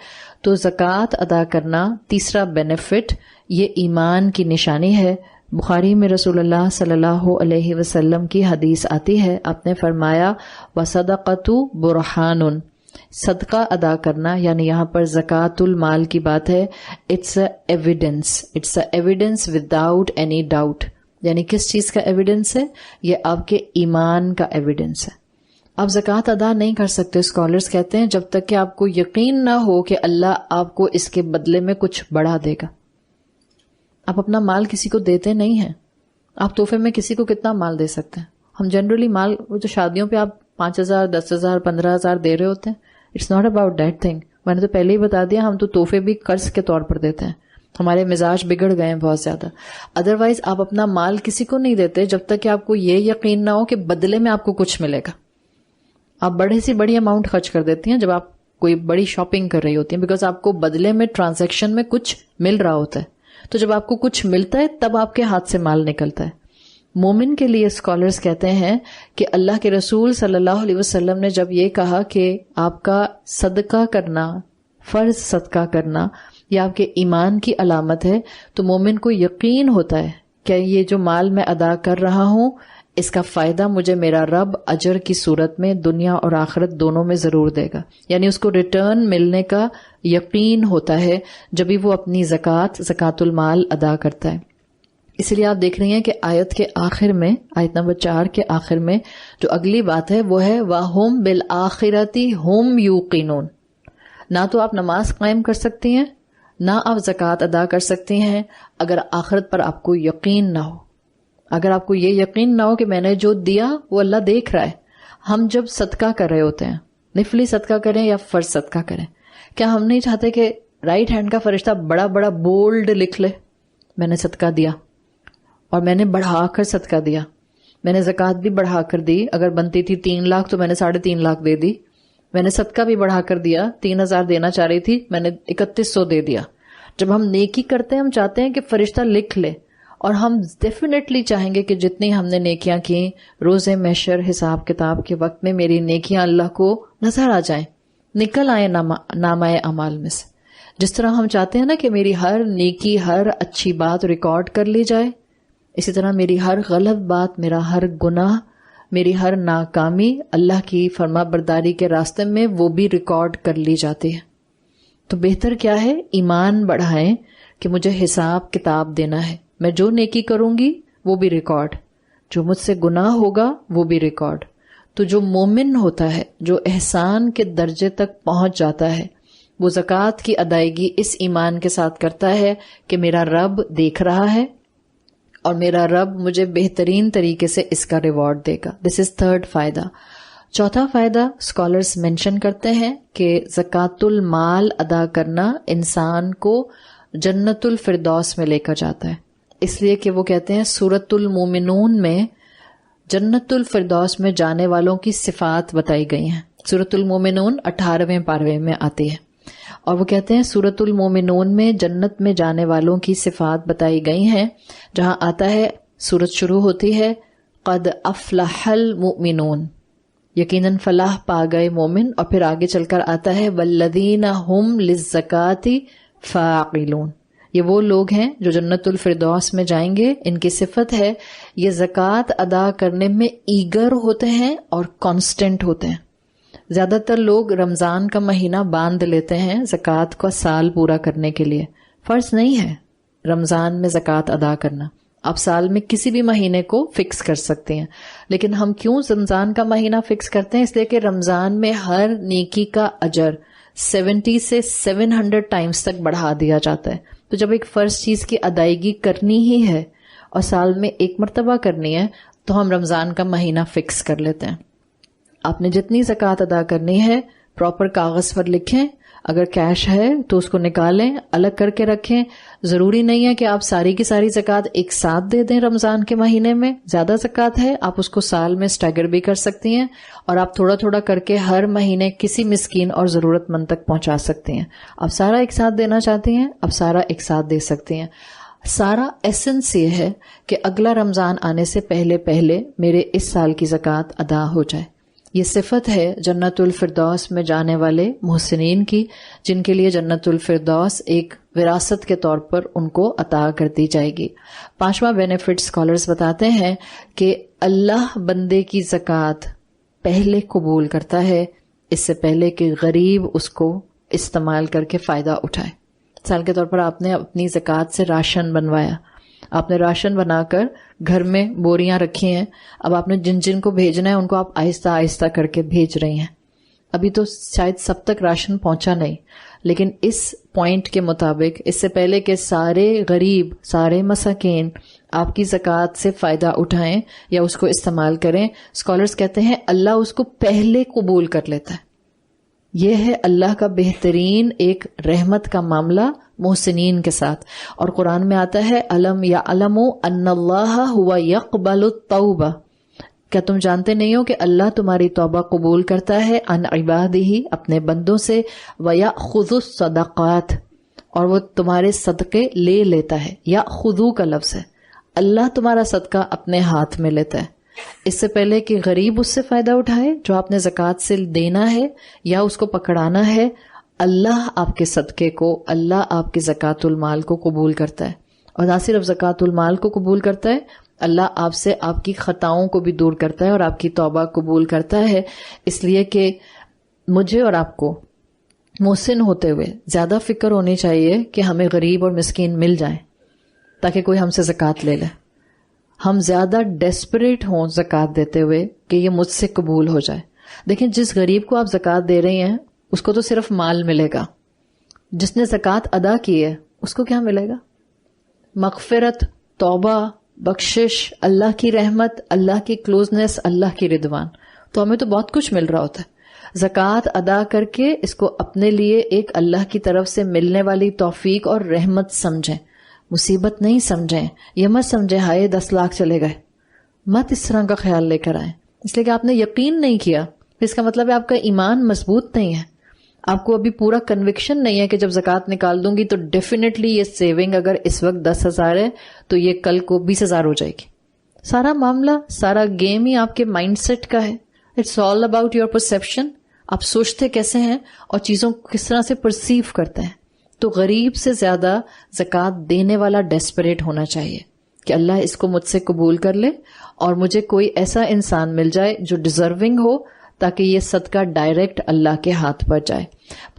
تو زکوٰۃ ادا کرنا تیسرا بینیفٹ یہ ایمان کی نشانی ہے۔ بخاری میں رسول اللہ صلی اللہ علیہ وسلم کی حدیث آتی ہے، آپ نے فرمایا وَصَدَقَةُ بُرْحَانٌ، صدقہ ادا کرنا یعنی یہاں پر زکوٰۃ المال کی بات ہے، it's a evidence without any doubt, یعنی کس چیز کا ایویڈنس ہے؟ یہ آپ کے ایمان کا ایویڈنس ہے۔ آپ زکوٰۃ ادا نہیں کر سکتے، اسکالرز کہتے ہیں، جب تک کہ آپ کو یقین نہ ہو کہ اللہ آپ کو اس کے بدلے میں کچھ بڑا دے گا۔ آپ اپنا مال کسی کو دیتے نہیں ہیں، آپ تحفے میں کسی کو کتنا مال دے سکتے ہیں؟ ہم جنرلی مال جو شادیوں پہ آپ 5,000 10,000 15,000 دے رہے ہوتے ہیں، it's not about that thing. میں نے تو پہلے ہی بتا دیا، ہم تو تحفے بھی قرض کے طور پر دیتے ہیں، ہمارے مزاج بگڑ گئے ہیں بہت زیادہ۔ ادروائز آپ اپنا مال کسی کو نہیں دیتے جب تک کہ آپ کو یہ یقین نہ ہو کہ بدلے میں آپ کو کچھ ملے گا۔ آپ بڑے سے بڑی اماؤنٹ خرچ کر دیتی ہیں جب آپ کوئی بڑی شاپنگ کر رہی ہوتی ہیں، بیکاز آپ کو بدلے میں ٹرانزیکشن میں کچھ مل رہا ہوتا ہے، تو جب آپ کو کچھ ملتا ہے تب آپ کے ہاتھ سے مال نکلتا ہے۔ مومن کے لیے اسکالرز کہتے ہیں کہ اللہ کے رسول صلی اللہ علیہ وسلم نے جب یہ کہا کہ آپ کا صدقہ کرنا، فرض صدقہ کرنا یہ آپ کے ایمان کی علامت ہے، تو مومن کو یقین ہوتا ہے کہ یہ جو مال میں ادا کر رہا ہوں اس کا فائدہ مجھے میرا رب اجر کی صورت میں دنیا اور آخرت دونوں میں ضرور دے گا، یعنی اس کو ریٹرن ملنے کا یقین ہوتا ہے جب بھی وہ اپنی زکوٰۃ المال ادا کرتا ہے۔ اس لیے آپ دیکھ رہی ہیں کہ آیت کے آخر میں، آیت نمبر 4 کے آخر میں جو اگلی بات ہے وہ ہے وَهُمْ بِالْآخِرَةِ هُمْ يُوقِنُونَ۔ نہ تو آپ نماز قائم کر سکتی ہیں، نہ آپ زکوٰۃ ادا کر سکتی ہیں اگر آخرت پر آپ کو یقین نہ ہو، اگر آپ کو یہ یقین نہ ہو کہ میں نے جو دیا وہ اللہ دیکھ رہا ہے۔ ہم جب صدقہ کر رہے ہوتے ہیں، نفلی صدقہ کریں یا فرض صدقہ کریں، کیا ہم نہیں چاہتے کہ رائٹ ہینڈ کا فرشتہ بڑا بڑا بولڈ لکھ لے میں نے صدقہ دیا، اور میں نے بڑھا کر صدقہ دیا، میں نے زکوٰۃ بھی بڑھا کر دی، اگر بنتی تھی 3 لاکھ تو میں نے 3.5 لاکھ دے دی، میں نے صدقہ بھی بڑھا کر دیا، 3,000 دینا چاہ رہی تھی میں نے 3,100 دے دیا۔ جب ہم نیکی کرتے ہیں ہم چاہتے ہیں کہ فرشتہ لکھ لے، اور ہم ڈیفینیٹلی چاہیں گے کہ جتنی ہم نے نیکیاں کی روز محشر حساب کتاب کے وقت میں میری نیکیاں اللہ کو نظر آ جائیں، نکل آئیں نامہ اعمال میں سے۔ جس طرح ہم چاہتے ہیں نا کہ میری ہر نیکی، ہر اچھی بات ریکارڈ کر لی جائے، اسی طرح میری ہر غلط بات، میرا ہر گناہ، میری ہر ناکامی اللہ کی فرما برداری کے راستے میں وہ بھی ریکارڈ کر لی جاتی ہے۔ تو بہتر کیا ہے؟ ایمان بڑھائیں کہ مجھے حساب کتاب دینا ہے، میں جو نیکی کروں گی وہ بھی ریکارڈ، جو مجھ سے گناہ ہوگا وہ بھی ریکارڈ۔ تو جو مومن ہوتا ہے، جو احسان کے درجے تک پہنچ جاتا ہے، وہ زکوٰۃ کی ادائیگی اس ایمان کے ساتھ کرتا ہے کہ میرا رب دیکھ رہا ہے اور میرا رب مجھے بہترین طریقے سے اس کا ریوارڈ دے گا۔ دس از 3rd فائدہ۔ چوتھا فائدہ اسکالرز مینشن کرتے ہیں کہ زکوٰۃ المال ادا کرنا انسان کو جنت الفردوس میں لے کر جاتا ہے، اس لیے کہ وہ کہتے ہیں سورۃ المومنون میں جنت الفردوس میں جانے والوں کی صفات بتائی گئی ہیں. سورۃ المومنون 18ویں پارے میں آتی ہے، اور وہ کہتے ہیں سورۃ المومنون میں جنت میں جانے والوں کی صفات بتائی گئی ہیں، جہاں آتا ہے سورت شروع ہوتی ہے قد افلح المؤمنون، یقیناً فلاح پا گئے مومن، اور پھر آگے چل کر آتا ہے والذین ہم للزکاۃ فاعلون، یہ وہ لوگ ہیں جو جنت الفردوس میں جائیں گے. ان کی صفت ہے یہ زکوٰۃ ادا کرنے میں ایگر ہوتے ہیں اور کانسٹنٹ ہوتے ہیں. زیادہ تر لوگ رمضان کا مہینہ باندھ لیتے ہیں زکوٰۃ کا سال پورا کرنے کے لیے. فرض نہیں ہے رمضان میں زکوٰۃ ادا کرنا، آپ سال میں کسی بھی مہینے کو فکس کر سکتے ہیں، لیکن ہم کیوں رمضان کا مہینہ فکس کرتے ہیں؟ اس لیے کہ رمضان میں ہر نیکی کا اجر 70 سے 700 ٹائمز تک بڑھا دیا جاتا ہے. تو جب ایک فرض چیز کی ادائیگی کرنی ہی ہے اور سال میں ایک مرتبہ کرنی ہے تو ہم رمضان کا مہینہ فکس کر لیتے ہیں. آپ نے جتنی زکوٰۃ ادا کرنی ہے پراپر کاغذ پر لکھیں، اگر کیش ہے تو اس کو نکالیں، الگ کر کے رکھیں. ضروری نہیں ہے کہ آپ ساری کی ساری زکوٰۃ ایک ساتھ دے دیں رمضان کے مہینے میں. زیادہ زکوٰۃ ہے آپ اس کو سال میں اسٹیگر بھی کر سکتی ہیں، اور آپ تھوڑا تھوڑا کر کے ہر مہینے کسی مسکین اور ضرورت مند تک پہنچا سکتی ہیں. آپ سارا ایک ساتھ دینا چاہتی ہیں، آپ سارا ایک ساتھ دے سکتی ہیں. سارا ایسنس یہ ہے کہ اگلا رمضان آنے سے پہلے پہلے میرے اس سال کی زکوٰۃ ادا ہو جائے. یہ صفت ہے جنت الفردوس میں جانے والے محسنین کی، جن کے لیے جنت الفردوس ایک وراثت کے طور پر ان کو عطا کر دی جائے گی. پانچواں بینیفٹ اسکالرز بتاتے ہیں کہ اللہ بندے کی زکوٰۃ پہلے قبول کرتا ہے، اس سے پہلے کہ غریب اس کو استعمال کر کے فائدہ اٹھائے. مثال کے طور پر آپ نے اپنی زکوٰۃ سے راشن بنوایا، آپ نے راشن بنا کر گھر میں بوریاں رکھی ہیں، اب آپ نے جن جن کو بھیجنا ہے ان کو آپ آہستہ آہستہ کر کے بھیج رہی ہیں. ابھی تو شاید سب تک راشن پہنچا نہیں، لیکن اس پوائنٹ کے مطابق اس سے پہلے کہ سارے غریب، سارے مساکین آپ کی زکوٰۃ سے فائدہ اٹھائیں یا اس کو استعمال کریں، اسکالرز کہتے ہیں اللہ اس کو پہلے قبول کر لیتا ہے. یہ ہے اللہ کا بہترین ایک رحمت کا معاملہ محسنین کے ساتھ. اور قرآن میں آتا ہے الم یعلموا ان اللہ هو یقبل التوبہ، کیا تم جانتے نہیں ہو کہ اللہ تمہاری توبہ قبول کرتا ہے عن عبادہ، اپنے بندوں سے، ویأخذ الصدقات، اور وہ تمہارے صدقے لے لیتا ہے. یأخذو کا لفظ ہے، اللہ تمہارا صدقہ اپنے ہاتھ میں لیتا ہے. اس سے پہلے کہ غریب اس سے فائدہ اٹھائے جو آپ نے زکوٰۃ سے دینا ہے یا اس کو پکڑانا ہے، اللہ آپ کے صدقے کو، اللہ آپ کے زکوٰۃ المال کو قبول کرتا ہے. اور نہ صرف زکوٰۃ المال کو قبول کرتا ہے، اللہ آپ سے آپ کی خطاؤں کو بھی دور کرتا ہے اور آپ کی توبہ قبول کرتا ہے. اس لیے کہ مجھے اور آپ کو محسن ہوتے ہوئے زیادہ فکر ہونی چاہیے کہ ہمیں غریب اور مسکین مل جائیں تاکہ کوئی ہم سے زکوٰۃ لے لے. ہم زیادہ ڈیسپریٹ ہوں زکوٰۃ دیتے ہوئے کہ یہ مجھ سے قبول ہو جائے. دیکھیں جس غریب کو آپ زکوٰۃ دے رہی ہیں اس کو تو صرف مال ملے گا، جس نے زکوٰۃ ادا کی ہے اس کو کیا ملے گا؟ مغفرت، توبہ، بخشش، اللہ کی رحمت، اللہ کی کلوزنس، اللہ کی رضوان. تو ہمیں تو بہت کچھ مل رہا ہوتا ہے. زکوٰۃ ادا کر کے اس کو اپنے لیے ایک اللہ کی طرف سے ملنے والی توفیق اور رحمت سمجھیں، مصیبت نہیں سمجھیں. یہ مت سمجھیں ہائے 10 لاکھ چلے گئے، مت اس طرح کا خیال لے کر آئیں. اس لیے کہ آپ نے یقین نہیں کیا، اس کا مطلب ہے آپ کا ایمان مضبوط نہیں ہے. آپ کو ابھی پورا کنوکشن نہیں ہے کہ جب زکوٰۃ نکال دوں گی تو ڈیفینیٹلی یہ سیونگ اگر اس وقت 10,000 ہے تو یہ کل کو 20,000 ہو جائے گی. سارا معاملہ، سارا گیم ہی آپ کے مائنڈ سیٹ کا ہے. It's all about your perception. آپ سوچتے کیسے ہیں اور چیزوں کو کس طرح سے پرسیو کرتے ہیں. تو غریب سے زیادہ زکوٰۃ دینے والا ڈیسپریٹ ہونا چاہیے کہ اللہ اس کو مجھ سے قبول کر لے اور مجھے کوئی ایسا انسان مل جائے جو ڈیزرونگ ہو تاکہ یہ صدقہ ڈائریکٹ اللہ کے ہاتھ پر جائے.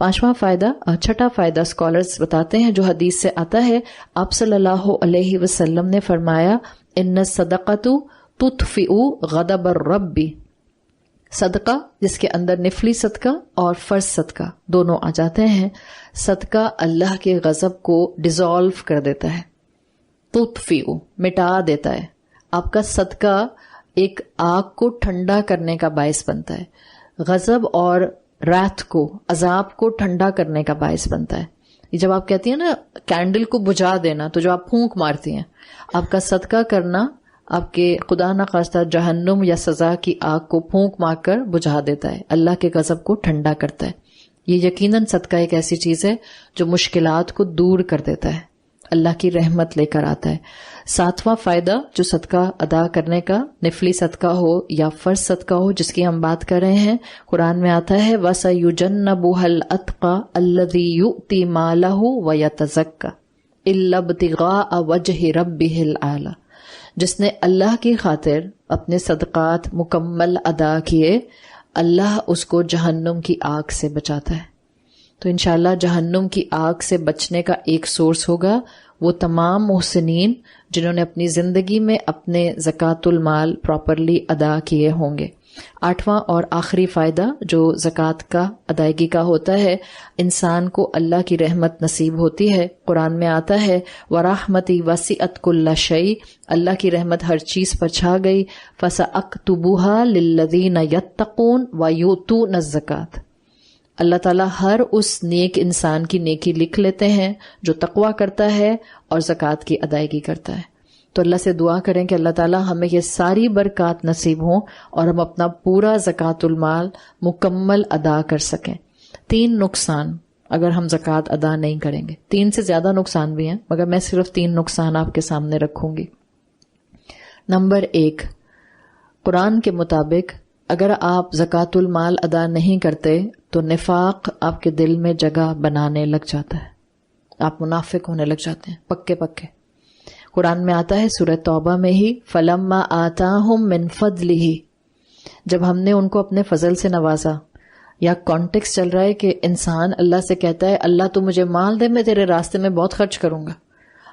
چھٹا فائدہ اسکالرز بتاتے ہیں جو حدیث سے آتا ہے. آپ صلی اللہ علیہ وسلم نے فرمایا ان الصدقۃ تطفئ غضب الرب. صدقہ جس کے اندر نفلی صدقہ اور فرض صدقہ دونوں آ جاتے ہیں، صدقہ اللہ کے غضب کو ڈیزالو کر دیتا ہے. تطفئ مٹا دیتا ہے. آپ کا صدقہ ایک آگ کو ٹھنڈا کرنے کا باعث بنتا ہے، غضب اور رات کو، عذاب کو ٹھنڈا کرنے کا باعث بنتا ہے. یہ جب آپ کہتی ہیں نا کینڈل کو بجھا دینا، تو جو آپ پھونک مارتی ہیں، آپ کا صدقہ کرنا آپ کے خدا نخواستہ جہنم یا سزا کی آگ کو پھونک مار کر بجھا دیتا ہے، اللہ کے غضب کو ٹھنڈا کرتا ہے. یہ یقیناً صدقہ ایک ایسی چیز ہے جو مشکلات کو دور کر دیتا ہے، اللہ کی رحمت لے کر آتا ہے. 7واں فائدہ جو صدقہ ادا کرنے کا، نفلی صدقہ ہو یا فرض صدقہ ہو جس کی ہم بات کر رہے ہیں، قرآن میں آتا ہے وَسَيُجَنَّبُهَا الْأَتْقَى الَّذِي يُؤْتِي مَالَهُ وَيَتَزَكَّى إِلَّا ابْتِغَاءَ وَجْهِ رَبِّهِ الْأَعْلَى. جس نے اللہ کی خاطر اپنے صدقات مکمل ادا کیے، اللہ اس کو جہنم کی آگ سے بچاتا ہے. تو انشاءاللہ جہنم کی آگ سے بچنے کا ایک سورس ہوگا وہ تمام محسنین جنہوں نے اپنی زندگی میں اپنے زکوٰۃ المال پراپرلی ادا کیے ہوں گے. 8واں اور آخری فائدہ جو زکوٰۃ کا ادائیگی کا ہوتا ہے، انسان کو اللہ کی رحمت نصیب ہوتی ہے. قرآن میں آتا ہے وَرَحْمَتِي وَسِعَتْ كُلَّ شَيْءٍ، اللہ کی رحمت ہر چیز پر چھا گئی. فَسَأَكْتُبُهَا لِلَّذِينَ يَتَّقُونَ وَيُؤْتُونَ الزَّكَاةَ. اللہ تعالیٰ ہر اس نیک انسان کی نیکی لکھ لیتے ہیں جو تقویٰ کرتا ہے اور زکوٰۃ کی ادائیگی کرتا ہے. تو اللہ سے دعا کریں کہ اللہ تعالیٰ ہمیں یہ ساری برکات نصیب ہوں اور ہم اپنا پورا زکوٰۃ المال مکمل ادا کر سکیں. 3 نقصان اگر ہم زکوٰۃ ادا نہیں کریں گے، 3 سے زیادہ نقصان بھی ہیں مگر میں صرف 3 نقصان آپ کے سامنے رکھوں گی. نمبر 1، قرآن کے مطابق اگر آپ زکوٰۃ المال ادا نہیں کرتے تو نفاق آپ کے دل میں جگہ بنانے لگ جاتا ہے، آپ منافق ہونے لگ جاتے ہیں پکے پکے. قرآن میں آتا ہے سورہ توبہ میں ہی فَلَمَّا آتَاهُم مِّن فَضْلِهِ، جب ہم نے ان کو اپنے فضل سے نوازا. یا کانٹیکس چل رہا ہے کہ انسان اللہ سے کہتا ہے اللہ تو مجھے مال دے، میں تیرے راستے میں بہت خرچ کروں گا.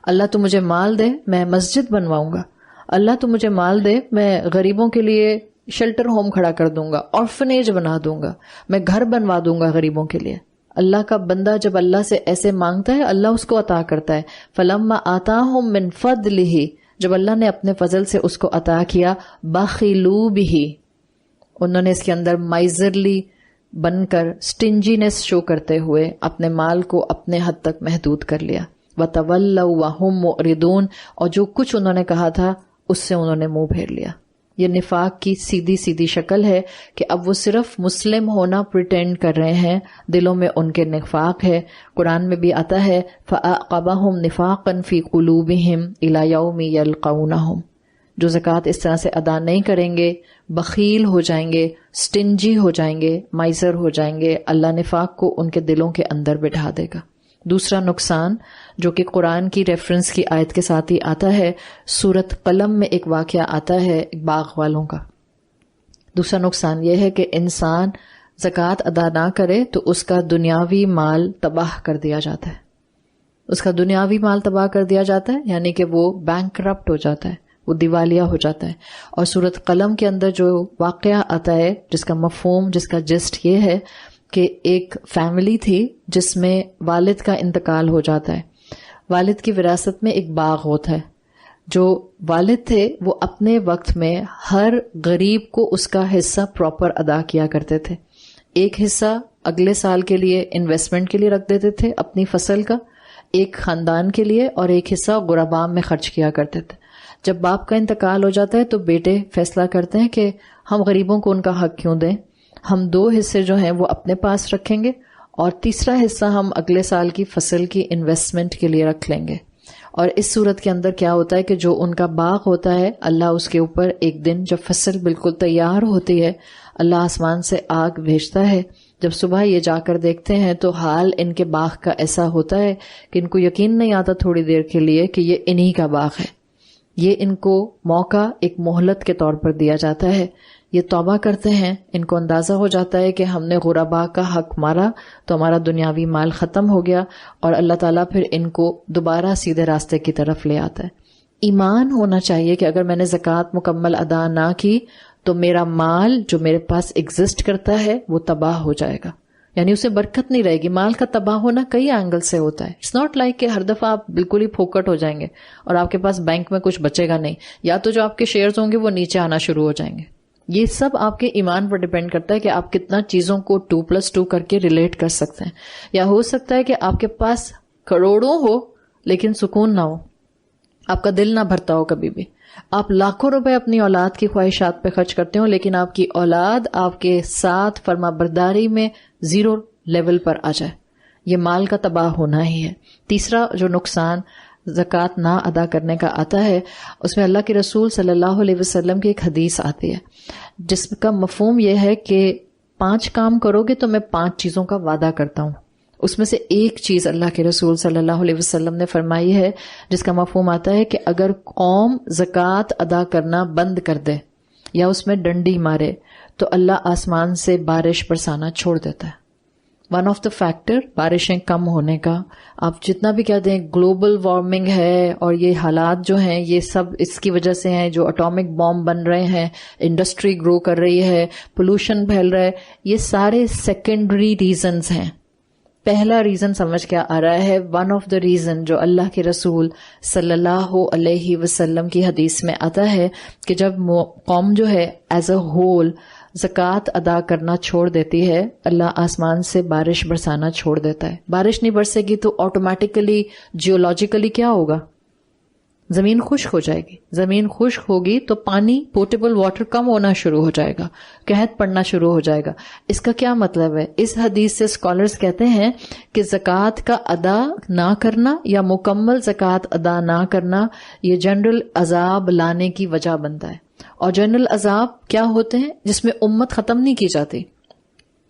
اللہ تو مجھے مال دے، میں مسجد بنواؤں گا. اللہ تو مجھے مال دے، میں غریبوں کے لیے شیلٹر ہوم کھڑا کر دوں گا، آرفنیج بنا دوں گا، میں گھر بنوا دوں گا غریبوں کے لیے. اللہ کا بندہ جب اللہ سے ایسے مانگتا ہے اللہ اس کو عطا کرتا ہے. فَلَمَّا آتَاهُم مِّن فَضْلِهِ، جب اللہ نے اپنے فضل سے اس کو عطا کیا، بَخِلُوا بِهِ، انہوں نے اس کے اندر مائزرلی بن کر سٹنجینس شو کرتے ہوئے اپنے مال کو اپنے حد تک محدود کر لیا. وَتَوَلَّوْا وَهُمْ مُعْرِضُونَ، اور جو کچھ انہوں نے کہا تھا اس سے انہوں نے منہ پھیر لیا. یہ نفاق کی سیدھی سیدھی شکل ہے کہ اب وہ صرف مسلم ہونا پریٹینڈ کر رہے ہیں، دلوں میں ان کے نفاق ہے. قرآن میں بھی آتا ہے فَأَعْقَبَهُمْ نِفَاقًا فِي قُلُوبِهِمْ إِلَى يَوْمِ يَلْقَوْنَهُمْ، جو زکوٰۃ اس طرح سے ادا نہیں کریں گے، بخیل ہو جائیں گے، سٹنجی ہو جائیں گے، مائزر ہو جائیں گے، اللہ نفاق کو ان کے دلوں کے اندر بٹھا دے گا. دوسرا نقصان جو کہ قرآن کی ریفرنس کی آیت کے ساتھ ہی آتا ہے، سورت قلم میں ایک واقعہ آتا ہے باغ والوں کا. دوسرا نقصان یہ ہے کہ انسان زکوٰۃ ادا نہ کرے تو اس کا دنیاوی مال تباہ کر دیا جاتا ہے. اس کا دنیاوی مال تباہ کر دیا جاتا ہے یعنی کہ وہ بینکرپٹ ہو جاتا ہے، وہ دیوالیہ ہو جاتا ہے. اور سورت قلم کے اندر جو واقعہ آتا ہے جس کا مفہوم، جس کا جسٹ یہ ہے کہ ایک فیملی تھی جس میں والد کا انتقال ہو جاتا ہے. والد کی وراثت میں ایک باغ ہوتا ہے. جو والد تھے وہ اپنے وقت میں ہر غریب کو اس کا حصہ پراپر ادا کیا کرتے تھے. ایک حصہ اگلے سال کے لیے انویسٹمنٹ کے لیے رکھ دیتے تھے اپنی فصل کا، ایک خاندان کے لیے، اور ایک حصہ غرباء میں خرچ کیا کرتے تھے. جب باپ کا انتقال ہو جاتا ہے تو بیٹے فیصلہ کرتے ہیں کہ ہم غریبوں کو ان کا حق کیوں دیں، ہم 2 حصے جو ہیں وہ اپنے پاس رکھیں گے اور تیسرا حصہ ہم اگلے سال کی فصل کی انویسٹمنٹ کے لیے رکھ لیں گے. اور اس صورت کے اندر کیا ہوتا ہے کہ جو ان کا باغ ہوتا ہے، اللہ اس کے اوپر ایک دن جب فصل بالکل تیار ہوتی ہے، اللہ آسمان سے آگ بھیجتا ہے. جب صبح یہ جا کر دیکھتے ہیں تو حال ان کے باغ کا ایسا ہوتا ہے کہ ان کو یقین نہیں آتا تھوڑی دیر کے لیے کہ یہ انہی کا باغ ہے. یہ ان کو موقع ایک مہلت کے طور پر دیا جاتا ہے. یہ توبہ کرتے ہیں، ان کو اندازہ ہو جاتا ہے کہ ہم نے غرباء کا حق مارا تو ہمارا دنیاوی مال ختم ہو گیا، اور اللہ تعالیٰ پھر ان کو دوبارہ سیدھے راستے کی طرف لے آتا ہے. ایمان ہونا چاہیے کہ اگر میں نے زکوٰۃ مکمل ادا نہ کی تو میرا مال جو میرے پاس ایگزسٹ کرتا ہے وہ تباہ ہو جائے گا. یعنی اسے برکت نہیں رہے گی. مال کا تباہ ہونا کئی اینگل سے ہوتا ہے. اٹس ناٹ لائک کہ ہر دفعہ آپ بالکل ہی پھوکٹ ہو جائیں گے اور آپ کے پاس بینک میں کچھ بچے گا نہیں, یا تو جو آپ کے شیئرز ہوں گے وہ نیچے آنا شروع ہو جائیں گے. یہ سب آپ کے ایمان پر ڈیپینڈ کرتا ہے کہ آپ کتنا چیزوں کو 2+2 کر کے ریلیٹ کر سکتے ہیں. یا ہو سکتا ہے کہ آپ کے پاس کروڑوں ہو لیکن سکون نہ ہو, آپ کا دل نہ بھرتا ہو کبھی بھی. آپ لاکھوں روپے اپنی اولاد کی خواہشات پہ خرچ کرتے ہو لیکن آپ کی اولاد آپ کے ساتھ فرما برداری میں 0 لیول پر آ جائے. یہ مال کا تباہ ہونا ہی ہے. تیسرا جو نقصان زکوٰۃ نہ ادا کرنے کا آتا ہے, اس میں اللہ کے رسول صلی اللہ علیہ وسلم کی ایک حدیث آتی ہے جس کا مفہوم یہ ہے کہ 5 کام کرو گے تو میں 5 چیزوں کا وعدہ کرتا ہوں. اس میں سے ایک چیز اللہ کے رسول صلی اللہ علیہ وسلم نے فرمائی ہے جس کا مفہوم آتا ہے کہ اگر قوم زکوٰۃ ادا کرنا بند کر دے یا اس میں ڈنڈی مارے تو اللہ آسمان سے بارش برسانا چھوڑ دیتا ہے. ون آف دا فیکٹر بارشیں کم ہونے کا, آپ جتنا بھی کہہ دیں گلوبل وارمنگ ہے اور یہ حالات جو ہیں یہ سب اس کی وجہ سے ہیں, جو اٹامک بام بن رہے ہیں, انڈسٹری گرو کر رہی ہے, پولوشن پھیل رہا ہے, یہ سارے سیکنڈری ریزنز ہیں. پہلا ریزن سمجھ کے آ رہا ہے, ون آف دا ریزن جو اللہ کے رسول صلی اللہ علیہ وسلم کی حدیث میں آتا ہے کہ جب قوم جو ہے ایز اے ہول زکوٰۃ ادا کرنا چھوڑ دیتی ہے, اللہ آسمان سے بارش برسانا چھوڑ دیتا ہے. بارش نہیں برسے گی تو آٹومیٹیکلی جیولوجیکلی کیا ہوگا؟ زمین خشک ہو جائے گی. زمین خشک ہوگی تو پانی, پوٹیبل واٹر کم ہونا شروع ہو جائے گا, قحط پڑنا شروع ہو جائے گا. اس کا کیا مطلب ہے؟ اس حدیث سے اسکالرز کہتے ہیں کہ زکوٰۃ کا ادا نہ کرنا یا مکمل زکوٰۃ ادا نہ کرنا یہ جنرل عذاب لانے کی وجہ بنتا ہے. اور جنرل عذاب کیا ہوتے ہیں؟ جس میں امت ختم نہیں کی جاتی,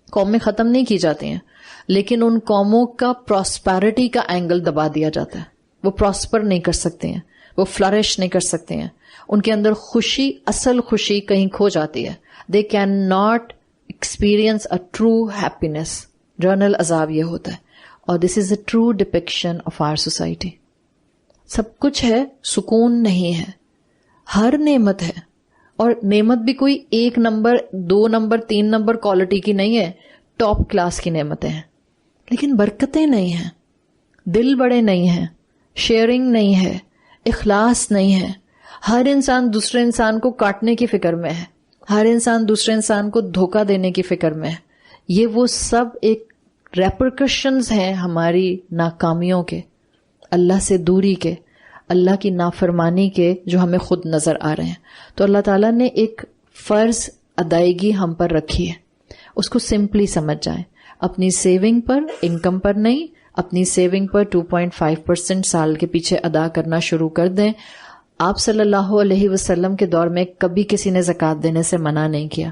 قومیں ختم نہیں کی جاتی ہیں, لیکن ان قوموں کا پراسپیرٹی کا اینگل دبا دیا جاتا ہے. وہ پراسپر نہیں کر سکتے ہیں, وہ فلرش نہیں کر سکتے ہیں, ان کے اندر خوشی, اصل خوشی کہیں کھو جاتی ہے. They can not experience a true happiness. General عذاب یہ ہوتا ہے, اور this is a true depiction of our society. سب کچھ ہے, سکون نہیں ہے, ہر نعمت ہے, اور نعمت بھی کوئی 1 نمبر 2 نمبر 3 نمبر کوالٹی کی نہیں ہے, ٹاپ کلاس کی نعمتیں ہیں, لیکن برکتیں نہیں ہیں, دل بڑے نہیں ہیں, شیئرنگ نہیں ہے, اخلاص نہیں ہے. ہر انسان دوسرے انسان کو کاٹنے کی فکر میں ہے, ہر انسان دوسرے انسان کو دھوکہ دینے کی فکر میں ہے. یہ وہ سب ایک ریپرکشنز ہیں ہماری ناکامیوں کے, اللہ سے دوری کے, اللہ کی نافرمانی کے, جو ہمیں خود نظر آ رہے ہیں. تو اللہ تعالیٰ نے ایک فرض ادائیگی ہم پر رکھی ہے, اس کو سمپلی سمجھ جائیں. اپنی سیونگ پر, انکم پر نہیں, اپنی سیونگ پر 2.5% سال کے پیچھے ادا کرنا شروع کر دیں. آپ صلی اللہ علیہ وسلم کے دور میں کبھی کسی نے زکوٰۃ دینے سے منع نہیں کیا.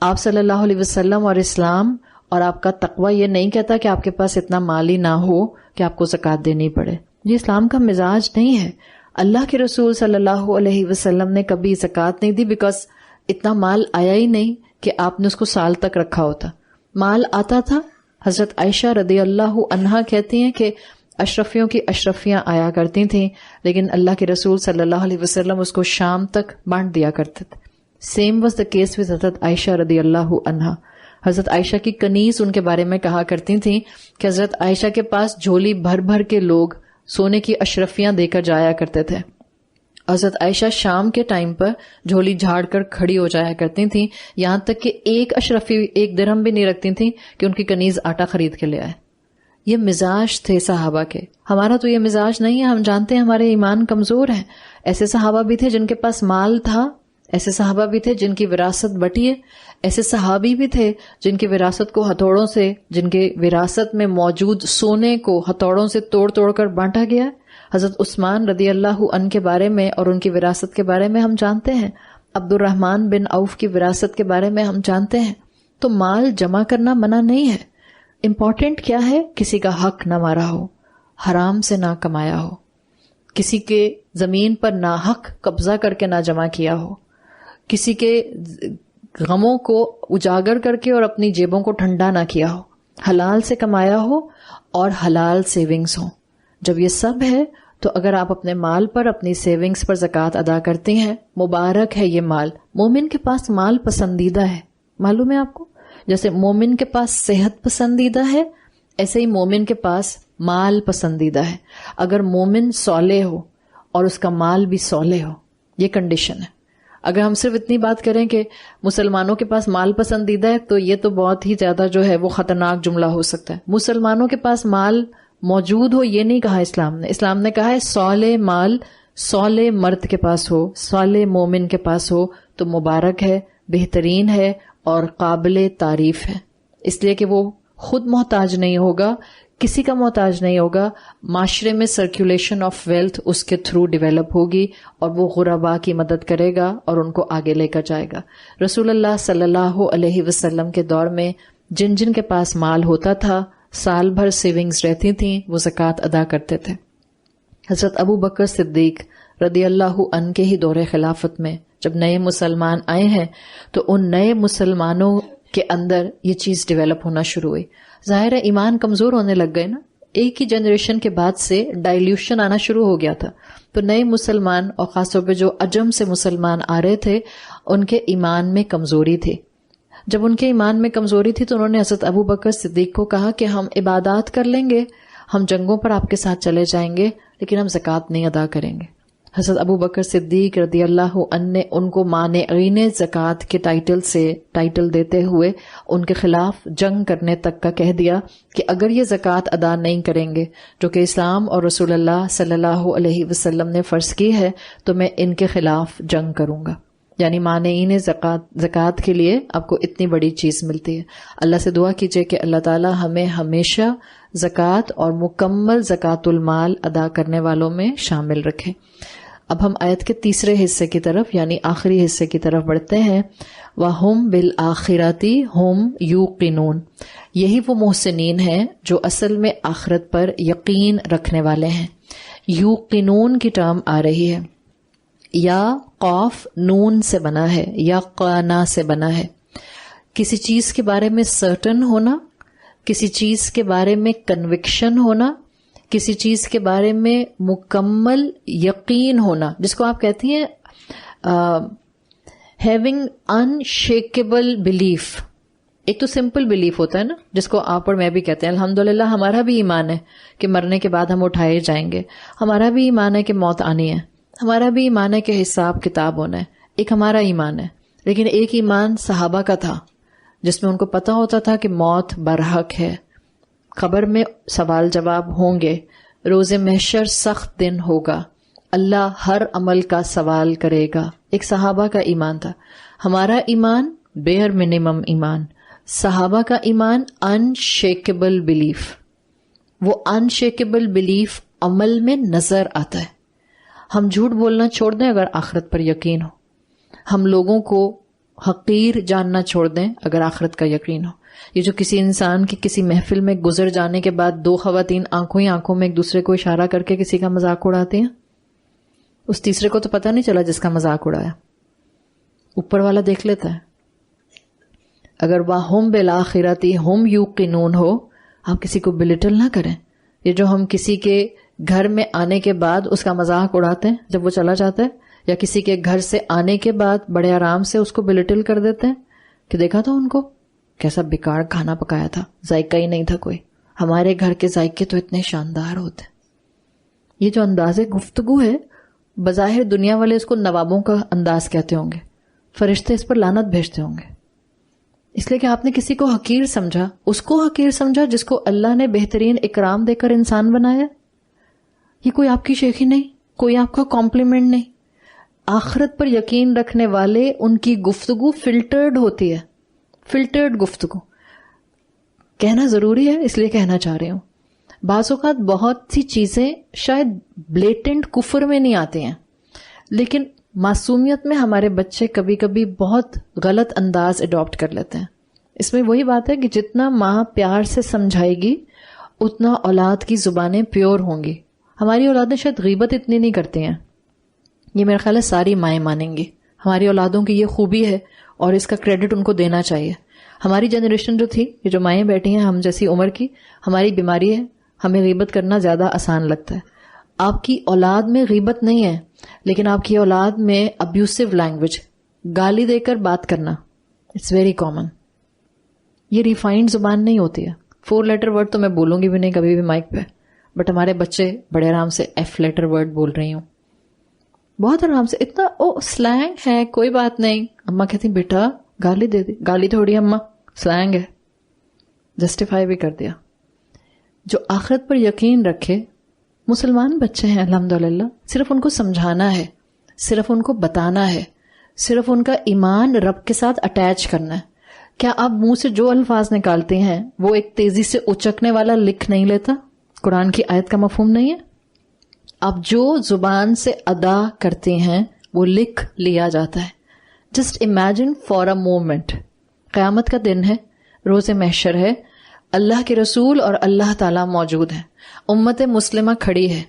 آپ صلی اللہ علیہ وسلم اور اسلام اور آپ کا تقوی یہ نہیں کہتا کہ آپ کے پاس اتنا مال ہی نہ ہو کہ آپ کو زکوٰۃ دینی پڑے. یہ اسلام کا مزاج نہیں ہے. اللہ کے رسول صلی اللہ علیہ وسلم نے کبھی زکوٰۃ نہیں دی بیکاز اتنا مال آیا ہی نہیں کہ آپ نے اس کو سال تک رکھا ہوتا. مال آتا تھا. حضرت عائشہ رضی اللہ عنہا کہتی ہیں کہ اشرفیوں کی اشرفیاں آیا کرتی تھیں, لیکن اللہ کے رسول صلی اللہ علیہ وسلم اس کو شام تک بانٹ دیا کرتے تھے. Same was the case with حضرت عائشہ رضی اللہ عنہا. حضرت عائشہ کی کنیز ان کے بارے میں کہا کرتی تھیں کہ حضرت عائشہ کے پاس جھولی بھر بھر کے لوگ سونے کی اشرفیاں دے کر جایا کرتے تھے. حضرت عائشہ شام کے ٹائم پر جھولی جھاڑ کر کھڑی ہو جایا کرتی تھیں, یہاں تک کہ ایک اشرفی 1 درہم بھی نہیں رکھتی تھیں کہ ان کی کنیز آٹا خرید کے لے آئے. یہ مزاج تھے صحابہ کے. ہمارا تو یہ مزاج نہیں ہے. ہم جانتے ہیں ہمارے ایمان کمزور ہیں. ایسے صحابہ بھی تھے جن کے پاس مال تھا, ایسے صحابہ بھی تھے جن کی وراثت بٹی ہے, ایسے صحابی بھی تھے جن کی وراثت کو ہتھوڑوں سے, جن کے وراثت میں موجود سونے کو ہتھوڑوں سے توڑ توڑ کر بانٹا گیا. حضرت عثمان رضی اللہ عنہ کے بارے میں اور ان کی وراثت کے بارے میں ہم جانتے ہیں. عبد الرحمن بن عوف کی وراثت کے بارے میں ہم جانتے ہیں. تو مال جمع کرنا منع نہیں ہے. امپورٹنٹ کیا ہے؟ کسی کا حق نہ مارا ہو, حرام سے نہ کمایا ہو, کسی کے زمین پر ناحق قبضہ کر کے نہ جمع کیا ہو, کسی کے غموں کو اجاگر کر کے اور اپنی جیبوں کو ٹھنڈا نہ کیا ہو, حلال سے کمایا ہو اور حلال سیونگز ہوں. جب یہ سب ہے تو اگر آپ اپنے مال پر, اپنی سیونگز پر زکوٰۃ ادا کرتے ہیں, مبارک ہے یہ مال. مومن کے پاس مال پسندیدہ ہے, معلوم ہے آپ کو, جیسے مومن کے پاس صحت پسندیدہ ہے، ایسے ہی مومن کے پاس مال پسندیدہ ہے. اگر مومن صالح ہو اور اس کا مال بھی صالح ہو، یہ کنڈیشن ہے. اگر ہم صرف اتنی بات کریں کہ مسلمانوں کے پاس مال پسندیدہ ہے تو یہ تو بہت ہی زیادہ جو ہے وہ خطرناک جملہ ہو سکتا ہے. مسلمانوں کے پاس مال موجود ہو یہ نہیں کہا اسلام نے. اسلام نے کہا ہے صالح مال صالح مرد کے پاس ہو، صالح مومن کے پاس ہو تو مبارک ہے، بہترین ہے اور قابل تعریف ہے. اس لیے کہ وہ خود محتاج نہیں ہوگا، کسی کا محتاج نہیں ہوگا، معاشرے میں سرکولیشن آف ویلتھ اس کے تھرو ڈیولپ ہوگی اور وہ غرباء کی مدد کرے گا اور ان کو آگے لے کر جائے گا. رسول اللہ صلی اللہ علیہ وسلم کے دور میں جن جن کے پاس مال ہوتا تھا، سال بھر سیونگز رہتی تھیں، وہ زکوٰۃ ادا کرتے تھے. حضرت ابو بکر صدیق رضی اللہ عنہ کے ہی دور خلافت میں جب نئے مسلمان آئے ہیں تو ان نئے مسلمانوں کے اندر یہ چیز ڈیولپ ہونا شروع ہوئی. ظاہر ہے ایمان کمزور ہونے لگ گئے نا، ایک ہی جنریشن کے بعد سے ڈائلیوشن آنا شروع ہو گیا تھا. تو نئے مسلمان اور خاص طور پہ جو عجم سے مسلمان آ رہے تھے ان کے ایمان میں کمزوری تھی. جب ان کے ایمان میں کمزوری تھی تو انہوں نے حضرت ابو بکر صدیق کو کہا کہ ہم عبادات کر لیں گے، ہم جنگوں پر آپ کے ساتھ چلے جائیں گے، لیکن ہم زکوٰۃ نہیں ادا کریں گے. حضرت ابو بکر صدیق رضی اللہ عنہ نے ان کو مانعین زکوٰۃ کے ٹائٹل دیتے ہوئے ان کے خلاف جنگ کرنے تک کا کہہ دیا کہ اگر یہ زکوٰۃ ادا نہیں کریں گے جو کہ اسلام اور رسول اللہ صلی اللہ علیہ وسلم نے فرض کی ہے تو میں ان کے خلاف جنگ کروں گا. یعنی مانعین زکوٰۃ کے لیے آپ کو اتنی بڑی چیز ملتی ہے. اللہ سے دعا کیجئے کہ اللہ تعالی ہمیں ہمیشہ زکوٰۃ اور مکمل زکوٰۃ المال ادا کرنے والوں میں شامل رکھے. اب ہم آیت کے تیسرے حصے کی طرف یعنی آخری حصے کی طرف بڑھتے ہیں. وَهُمْ بِالْآخِرَةِ هُمْ يُوقِنُونَ. یہی وہ محسنین ہیں جو اصل میں آخرت پر یقین رکھنے والے ہیں. یوقنون کی ٹرم آ رہی ہے، یا قاف نون سے بنا ہے یا قانا سے بنا ہے. کسی چیز کے بارے میں سرٹن ہونا، کسی چیز کے بارے میں کنوکشن ہونا، کسی چیز کے بارے میں مکمل یقین ہونا، جس کو آپ کہتی ہیں ہیونگ انشیکیبل بلیف. ایک تو سمپل بلیف ہوتا ہے نا جس کو آپ اور میں بھی کہتے ہیں الحمدللہ ہمارا بھی ایمان ہے کہ مرنے کے بعد ہم اٹھائے جائیں گے، ہمارا بھی ایمان ہے کہ موت آنی ہے، ہمارا بھی ایمان ہے کہ حساب کتاب ہونا ہے. ایک ہمارا ایمان ہے. لیکن ایک ایمان صحابہ کا تھا جس میں ان کو پتا ہوتا تھا کہ موت برحق ہے، قبر میں سوال جواب ہوں گے، روز محشر سخت دن ہوگا، اللہ ہر عمل کا سوال کرے گا. ایک صحابہ کا ایمان تھا. ہمارا ایمان بیئر منیمم ایمان، صحابہ کا ایمان انشیکیبل بلیف. وہ انشیکیبل بلیف عمل میں نظر آتا ہے. ہم جھوٹ بولنا چھوڑ دیں اگر آخرت پر یقین ہو، ہم لوگوں کو حقیر جاننا چھوڑ دیں اگر آخرت کا یقین ہو. یہ جو کسی انسان کی کسی محفل میں گزر جانے کے بعد دو خواتین آنکھوں ہی آنکھوں میں ایک دوسرے کو اشارہ کر کے کسی کا مذاق اڑاتے ہیں، اس تیسرے کو تو پتہ نہیں چلا جس کا مذاق اڑایا، اوپر والا دیکھ لیتا ہے. اگر وَهُمْ بِالْآخِرَةِ هُمْ يُوقِنُونَ ہو، آپ کسی کو بلٹل نہ کریں. یہ جو ہم کسی کے گھر میں آنے کے بعد اس کا مذاق اڑاتے ہیں جب وہ چلا جاتا ہے، یا کسی کے گھر سے آنے کے بعد بڑے آرام سے اس کو بلٹل کر دیتے ہیں کہ دیکھا تھا ان کو کیسا بیکار کھانا پکایا تھا، ذائقہ ہی نہیں تھا کوئی. ہمارے گھر کے ذائقے تو اتنے شاندار ہوتے ہیں. یہ جو انداز گفتگو ہے، بظاہر دنیا والے اس کو نوابوں کا انداز کہتے ہوں گے، فرشتے اس پر لعنت بھیجتے ہوں گے، اس لیے کہ آپ نے کسی کو حقیر سمجھا. اس کو حقیر سمجھا جس کو اللہ نے بہترین اکرام دے کر انسان بنایا. یہ کوئی آپ کی شیخی نہیں، کوئی آپ کا کمپلیمنٹ نہیں. آخرت پر یقین رکھنے والے ان کی گفتگو فلٹرڈ ہوتی ہے. فلٹرڈ گفتگو کہنا ضروری ہے اس لیے کہنا چاہ رہی ہوں. بعض اوقات بہت سی چیزیں شاید بلیٹنٹ کفر میں نہیں آتی ہیں، لیکن معصومیت میں ہمارے بچے کبھی کبھی بہت غلط انداز اڈاپٹ کر لیتے ہیں. اس میں وہی بات ہے کہ جتنا ماں پیار سے سمجھائے گی اتنا اولاد کی زبانیں پیور ہوں گی. ہماری اولادیں شاید غیبت اتنی نہیں کرتی ہیں، یہ میرا خیال ہے ساری مائیں مانیں گی. ہماری اولادوں کی یہ خوبی ہے اور اس کا کریڈٹ ان کو دینا چاہیے. ہماری جنریشن جو تھی، یہ جو مائیں بیٹھی ہیں ہم جیسی عمر کی، ہماری بیماری ہے، ہمیں غیبت کرنا زیادہ آسان لگتا ہے. آپ کی اولاد میں غیبت نہیں ہے، لیکن آپ کی اولاد میں ابیوسو لینگویج، گالی دے کر بات کرنا، اٹس ویری کامن. یہ ریفائنڈ زبان نہیں ہوتی ہے. 4 لیٹر ورڈ تو میں بولوں گی بھی نہیں کبھی بھی مائک پہ, بٹ ہمارے بچے بڑے آرام سے F لیٹر ورڈ بول رہی ہوں, بہت آرام سے. اتنا سلینگ ہے, کوئی بات نہیں. اماں کہتی بیٹا گالی دے دی, گالی تھوڑی اماں, سلینگ ہے, جسٹیفائی بھی کر دیا. جو آخرت پر یقین رکھے, مسلمان بچے ہیں الحمدللہ, صرف ان کو سمجھانا ہے, صرف ان کو بتانا ہے, صرف ان کا ایمان رب کے ساتھ اٹیچ کرنا ہے. کیا آپ منہ سے جو الفاظ نکالتے ہیں وہ ایک تیزی سے اچکنے والا لکھ نہیں لیتا؟ قرآن کی آیت کا مفہوم نہیں ہے. آپ جو زبان سے ادا کرتے ہیں وہ لکھ لیا جاتا ہے. Just imagine for a moment, قیامت کا دن ہے, روز محشر ہے, اللہ کے رسول اور اللہ تعالیٰ موجود ہیں, امت مسلمہ کھڑی ہے.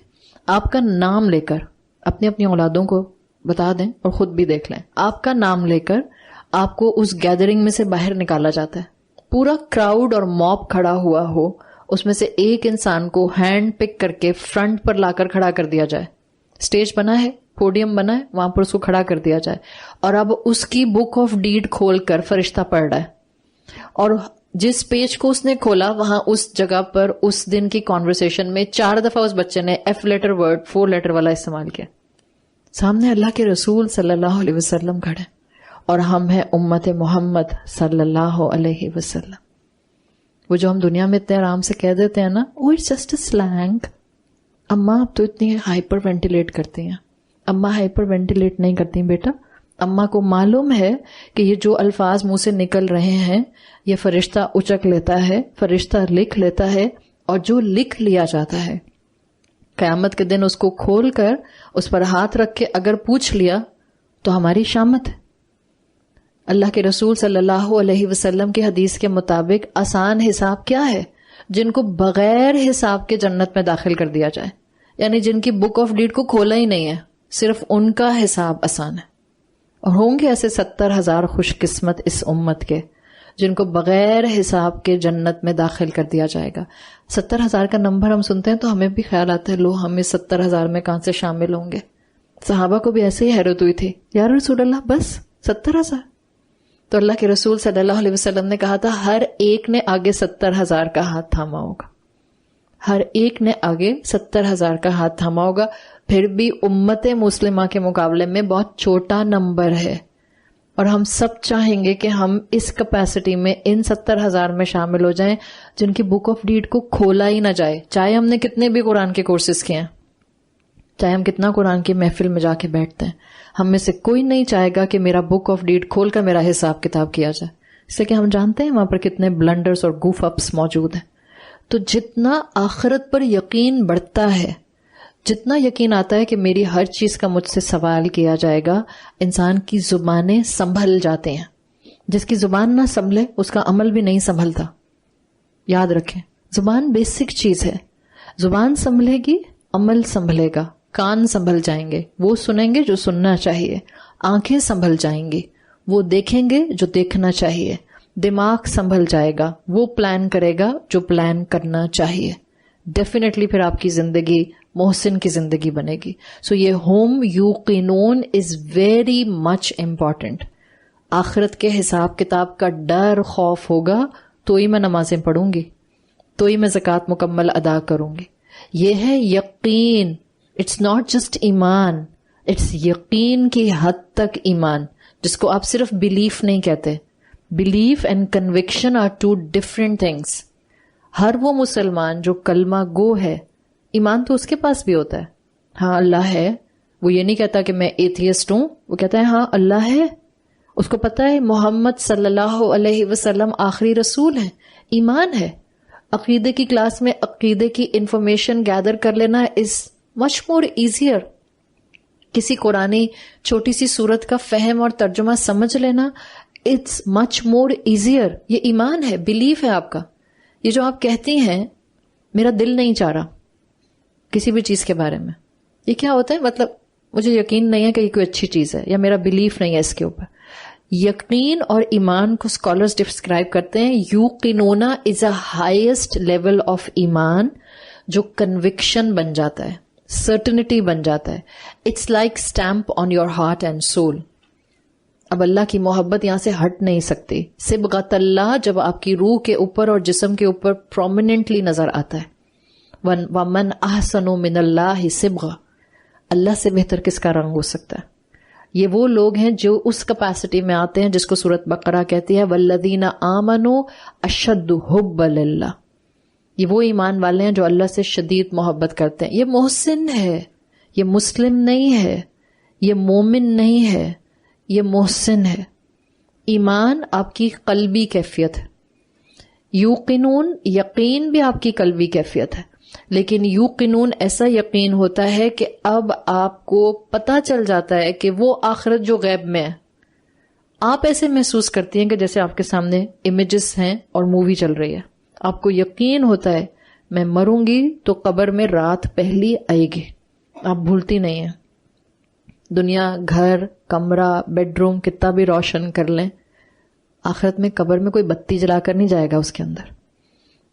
آپ کا نام لے کر اپنی اپنی اولادوں کو بتا دیں اور خود بھی دیکھ لیں, آپ کا نام لے کر آپ کو اس گیدرنگ میں سے باہر نکالا جاتا ہے. پورا کراؤڈ اور موب کھڑا ہوا ہو, اس میں سے ایک انسان کو ہینڈ پک کر کے فرنٹ پر لا کر کھڑا کر دیا جائے. اسٹیج بنا ہے, پوڈیم بنا ہے, وہاں پر اس کو کھڑا کر دیا جائے, اور اب اس کی بک آف ڈیڈ کھول کر فرشتہ پڑھ رہا ہے, اور جس پیج کو اس نے کھولا وہاں اس جگہ پر اس دن کی کانورسیشن میں 4 دفعہ اس بچے نے F لیٹر ورڈ 4 لیٹر والا استعمال کیا. سامنے اللہ کے رسول صلی اللہ علیہ وسلم کھڑے, اور ہم ہیں امت محمد صلی اللہ علیہ وسلم. وہ جو ہم دنیا میں اتنے آرام سے کہہ دیتے ہیں نا, وہ اٹس جسٹ اے سلینگ. اماں آپ تو اتنی ہائپر وینٹیلیٹ کرتی ہیں. اماں ہائپر وینٹیلیٹ نہیں کرتی بیٹا. اماں کو معلوم ہے کہ یہ جو الفاظ منہ سے نکل رہے ہیں یہ فرشتہ اچک لیتا ہے, فرشتہ لکھ لیتا ہے, اور جو لکھ لیا جاتا ہے قیامت کے دن اس کو کھول کر اس پر ہاتھ رکھ کے اگر پوچھ لیا تو ہماری شامت ہے. اللہ کے رسول صلی اللہ علیہ وسلم کی حدیث کے مطابق آسان حساب کیا ہے؟ جن کو بغیر حساب کے جنت میں داخل کر دیا جائے, یعنی جن کی بک آف ڈیڈ کو کھولا ہی نہیں ہے, صرف ان کا حساب آسان ہے. اور ہوں گے ایسے 70,000 خوش قسمت اس امت کے جن کو بغیر حساب کے جنت میں داخل کر دیا جائے گا. 70,000 کا نمبر ہم سنتے ہیں تو ہمیں بھی خیال آتا ہے لو ہمیں 70,000 میں کہاں سے شامل ہوں گے. صحابہ کو بھی ایسے ہی حیرت ہوئی تھی, یا رسول اللہ بس 70,000؟ تو اللہ کے رسول صلی اللہ علیہ وسلم نے کہا تھا ہر ایک نے آگے 70,000 کا ہاتھ تھاما ہوگا, ہر ایک نے آگے 70,000 کا ہاتھ تھاما ہوگا. پھر بھی امت مسلمہ کے مقابلے میں بہت چھوٹا نمبر ہے, اور ہم سب چاہیں گے کہ ہم اس کیپیسٹی میں ان 70,000 میں شامل ہو جائیں جن کی بک آف ڈیڈ کو کھولا ہی نہ جائے. چاہے ہم نے کتنے بھی قرآن کے کورسز کیے ہیں, چاہے ہم کتنا قرآن کی محفل میں جا کے بیٹھتے ہیں, ہم میں سے کوئی نہیں چاہے گا کہ میرا بک آف ڈیڈ کھول کر میرا حساب کتاب کیا جائے, اس لیے کہ ہم جانتے ہیں وہاں پر کتنے بلنڈرز اور گوف اپس موجود ہیں. تو جتنا آخرت پر یقین بڑھتا ہے, جتنا یقین آتا ہے کہ میری ہر چیز کا مجھ سے سوال کیا جائے گا, انسان کی زبانیں سنبھل جاتے ہیں. جس کی زبان نہ سنبھلے اس کا عمل بھی نہیں سنبھلتا. یاد رکھیں, زبان بیسک چیز ہے. زبان سنبھلے گی, عمل سنبھلے گا, کان سنبھل جائیں گے, وہ سنیں گے جو سننا چاہیے, آنکھیں سنبھل جائیں گی, وہ دیکھیں گے جو دیکھنا چاہیے, دماغ سنبھل جائے گا, وہ پلان کرے گا جو پلان کرنا چاہیے. ڈیفینیٹلی پھر آپ کی زندگی محسن کی زندگی بنے گی. سو یہ ہوم یوقنون از ویری مچ امپورٹنٹ. آخرت کے حساب کتاب کا ڈر خوف ہوگا تو ہی میں نمازیں پڑھوں گی, تو ہی میں زکوٰۃ مکمل ادا کروں گی. یہ ہے یقین. اٹس ناٹ جسٹ ایمان, اٹس یقین کی حد تک ایمان, جس کو آپ صرف بلیف نہیں کہتے. Belief and conviction are 2 different things. ہر وہ مسلمان جو کلمہ گو ہے, ایمان تو اس کے پاس بھی ہوتا ہے. ہاں اللہ ہے, وہ یہ نہیں کہتا کہ میں ایتھیسٹ ہوں, وہ کہتا ہے ہاں اللہ ہے. اس کو پتا ہے محمد صلی اللہ علیہ وسلم آخری رسول ہیں. ایمان ہے. عقیدے کی کلاس میں عقیدے کی انفارمیشن گیدر کر لینا از مچ مور ایزیئر. کسی قرآنی چھوٹی سی صورت کا فہم اور ترجمہ سمجھ لینا اٹس مچ مور ایزیئر. یہ ایمان ہے, بلیف ہے آپ کا. یہ جو آپ کہتی ہیں میرا دل نہیں چاہ رہا کسی بھی چیز کے بارے میں, یہ کیا ہوتا ہے؟ مطلب مجھے یقین نہیں ہے کہ یہ کوئی اچھی چیز ہے, یا میرا بلیف نہیں ہے اس کے اوپر. یقین اور ایمان کو اسکالرز ڈسکرائب کرتے ہیں یوقنونا از اے ہائیسٹ لیول آف ایمان, جو کنوکشن بن جاتا ہے, سرٹنٹی بن جاتا ہے. It's like stamp on your heart and soul. اب اللہ کی محبت یہاں سے ہٹ نہیں سکتی. صبغۃ اللہ جب آپ کی روح کے اوپر اور جسم کے اوپر پرومیننٹلی نظر آتا ہے. وَمَنْ أَحْسَنُ مِنَ اللَّهِ صِبْغَةً، اللہ سے بہتر کس کا رنگ ہو سکتا ہے. یہ وہ لوگ ہیں جو اس کیپیسٹی میں آتے ہیں جس کو سورۃ بقرہ کہتی ہے وَالَّذِينَ آمَنُوا أَشَدُّ حُبًّا لِلَّهِ. یہ وہ ایمان والے ہیں جو اللہ سے شدید محبت کرتے ہیں. یہ محسن ہے، یہ مسلم نہیں ہے، یہ مومن نہیں ہے، یہ محسن ہے. ایمان آپ کی قلبی کیفیت ہے. یوقنون، یقین بھی آپ کی قلبی کیفیت ہے، لیکن یوقنون ایسا یقین ہوتا ہے کہ اب آپ کو پتہ چل جاتا ہے کہ وہ آخرت جو غیب میں ہے. آپ ایسے محسوس کرتی ہیں کہ جیسے آپ کے سامنے امیجز ہیں اور مووی چل رہی ہے. آپ کو یقین ہوتا ہے میں مروں گی تو قبر میں رات پہلی آئے گی. آپ بھولتی نہیں ہیں. دنیا، گھر، کمرہ، بیڈ روم کتنا بھی روشن کر لیں، آخرت میں قبر میں کوئی بتی جلا کر نہیں جائے گا اس کے اندر.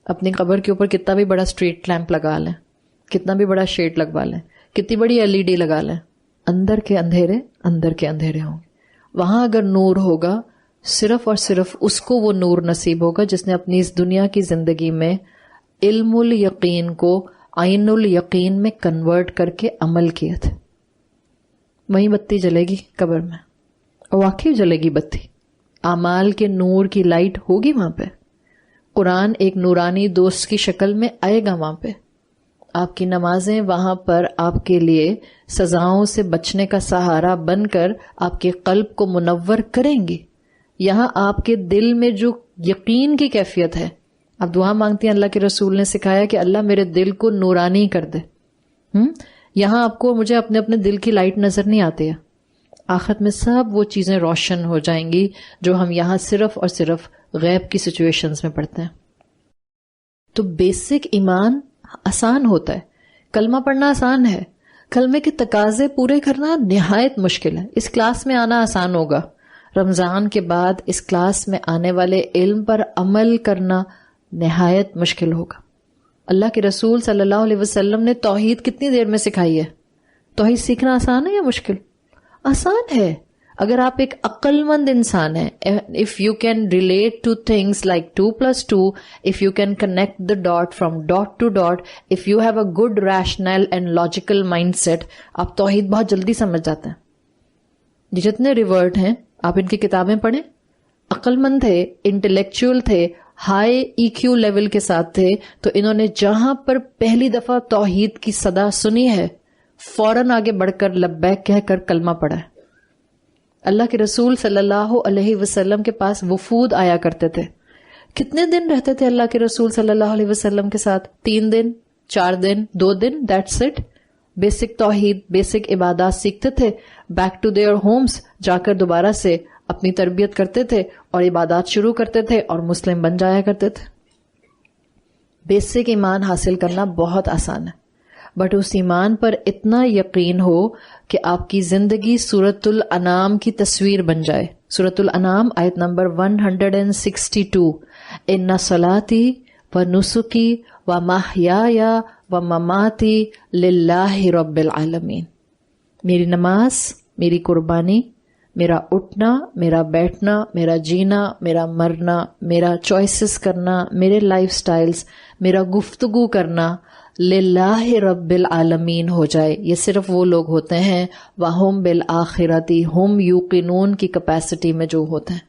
اپنی قبر کے اوپر کتنا بھی بڑا اسٹریٹ لیمپ لگا لیں، کتنا بھی بڑا شیڈ لگوا لیں، کتنی بڑی LED لگا لیں، اندر کے اندھیرے ہوں گے. وہاں اگر نور ہوگا صرف اور صرف اس کو وہ نور نصیب ہوگا جس نے اپنی اس دنیا کی زندگی میں علم الیقین کو عین الیقین میں کنورٹ کر کے عمل کیا تھا. وہیں بتی جلے گی قبر میں، اور واقعی جلے گی بتی. اعمال کے نور کی لائٹ ہوگی وہاں پہ. قرآن ایک نورانی دوست کی شکل میں آئے گا وہاں پہ. آپ کی نمازیں وہاں پر آپ کے لیے سزاؤں سے بچنے کا سہارا بن کر آپ کے قلب کو منور کریں گی. یہاں آپ کے دل میں جو یقین کی کیفیت ہے، آپ دعا مانگتی ہیں، اللہ کے رسول نے سکھایا کہ اللہ میرے دل کو نورانی کر دے. یہاں آپ کو مجھے اپنے اپنے دل کی لائٹ نظر نہیں آتی ہے. آخرت میں سب وہ چیزیں روشن ہو جائیں گی جو ہم یہاں صرف اور صرف غیب کی سچویشنز میں پڑھتے ہیں. تو بیسک ایمان آسان ہوتا ہے. کلمہ پڑھنا آسان ہے، کلمے کے تقاضے پورے کرنا نہایت مشکل ہے. اس کلاس میں آنا آسان ہوگا، رمضان کے بعد اس کلاس میں آنے والے علم پر عمل کرنا نہایت مشکل ہوگا. اللہ کے رسول صلی اللہ علیہ وسلم نے توحید کتنی دیر میں سکھائی ہے؟ توحید سیکھنا آسان ہے یا مشکل؟ آسان ہے اگر آپ ایک عقل مند انسان ہیں. if you can relate to things like 2 + 2, if you can connect the dot from dot to dot, if you have a good rational and logical mindset, آپ توحید بہت جلدی سمجھ جاتے ہیں. جتنے ریورٹ ہیں آپ ان کی کتابیں پڑھیں. عقل مند تھے، انٹلیکچوئل تھے، ہائی EQ لیول کے ساتھ تھے، تو انہوں نے جہاں پر پہلی دفعہ توحید کی صدا سنی ہے فوراً آگے بڑھ کر لبیک کہہ کر کلمہ پڑھا ہے. اللہ کے رسول صلی اللہ علیہ وسلم کے پاس وفود آیا کرتے تھے. کتنے دن رہتے تھے اللہ کے رسول صلی اللہ علیہ وسلم کے ساتھ؟ 3 دن، 4 دن، 2 دن، دیٹس اٹ. بیسک توحید، بیسک عبادات سیکھتے تھے. بیک ٹو دیئر ہومز جا کر دوبارہ سے اپنی تربیت کرتے تھے اور عبادات شروع کرتے تھے اور مسلم بن جایا کرتے تھے. بیسک ایمان حاصل کرنا بہت آسان ہے، بٹ اس ایمان پر اتنا یقین ہو کہ آپ کی زندگی سورۃ الانعام کی تصویر بن جائے. سورۃ الانعام آیت نمبر 162، ان صلاتی و نسکی و محیای و مماتی للہ رب العالمین. میری نماز، میری قربانی، میرا اٹھنا، میرا بیٹھنا، میرا جینا، میرا مرنا، میرا چوائسز کرنا، میرے لائف سٹائلز، میرا گفتگو کرنا للہ رب العالمین ہو جائے. یہ صرف وہ لوگ ہوتے ہیں وَهُمْ بِالْآخِرَةِ هُمْ یوقنون کی کیپیسٹی میں جو ہوتے ہیں.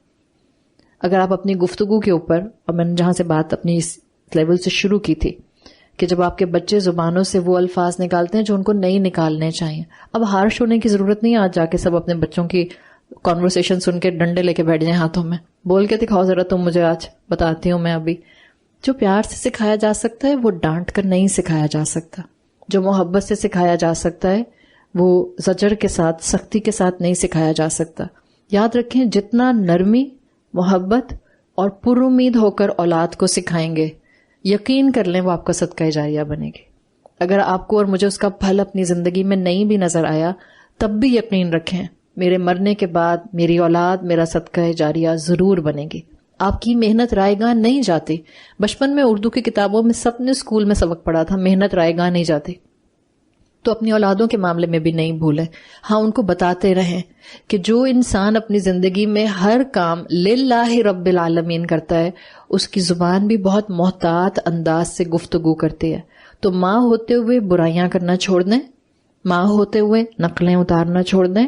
اگر آپ اپنی گفتگو کے اوپر، اور میں نے جہاں سے بات اپنی اس لیول سے شروع کی تھی کہ جب آپ کے بچے زبانوں سے وہ الفاظ نکالتے ہیں جو ان کو نہیں نکالنے چاہیے. اب ہارش ہونے کی ضرورت نہیں. آج جا کے سب اپنے بچوں کی کانورسیشن سن کے ڈنڈے لے کے بیٹھ جائیں ہاتھوں میں، بول کے دکھاؤ ذرا تم مجھے، آج بتاتی ہوں میں. ابھی جو پیار سے سکھایا جا سکتا ہے وہ ڈانٹ کر نہیں سکھایا جا سکتا. جو محبت سے سکھایا جا سکتا ہے وہ زجر کے ساتھ، سختی کے ساتھ نہیں سکھایا جا سکتا. یاد رکھیں جتنا نرمی، محبت اور پر امید ہو کر اولاد کو سکھائیں گے، یقین کر لیں وہ آپ کا صدقہ جاریہ بنے گی. اگر آپ کو اور مجھے اس کا پھل اپنی زندگی میں نہیں بھی نظر آیا، تب بھی یقین رکھیں میرے مرنے کے بعد میری اولاد میرا صدقہ جاریہ ضرور بنے گی. آپ کی محنت رائے گاہ نہیں جاتی. بچپن میں اردو کی کتابوں میں سب نے اسکول میں سبق پڑھا تھا، محنت رائے گاہ نہیں جاتی. تو اپنی اولادوں کے معاملے میں بھی نہیں بھولیں. ہاں ان کو بتاتے رہیں کہ جو انسان اپنی زندگی میں ہر کام للہ رب العالمین کرتا ہے اس کی زبان بھی بہت محتاط انداز سے گفتگو کرتی ہے. تو ماں ہوتے ہوئے برائیاں کرنا چھوڑ دیں، ماں ہوتے ہوئے نقلیں اتارنا چھوڑ دیں،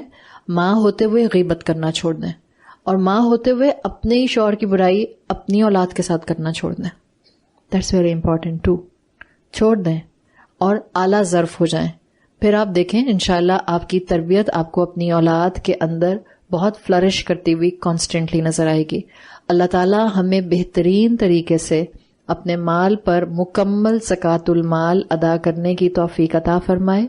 ماں ہوتے ہوئے غیبت کرنا چھوڑ دیں، اور ماں ہوتے ہوئے اپنے ہی شوہر کی برائی اپنی اولاد کے ساتھ کرنا چھوڑ دیں. That's very important to. چھوڑ دیں اور اعلیٰ ظرف ہو جائیں. پھر آپ دیکھیں انشاءاللہ آپ کی تربیت آپ کو اپنی اولاد کے اندر بہت فلرش کرتی ہوئی کانسٹنٹلی نظر آئے گی. اللہ تعالیٰ ہمیں بہترین طریقے سے اپنے مال پر مکمل زکوٰۃ المال ادا کرنے کی توفیق عطا فرمائے.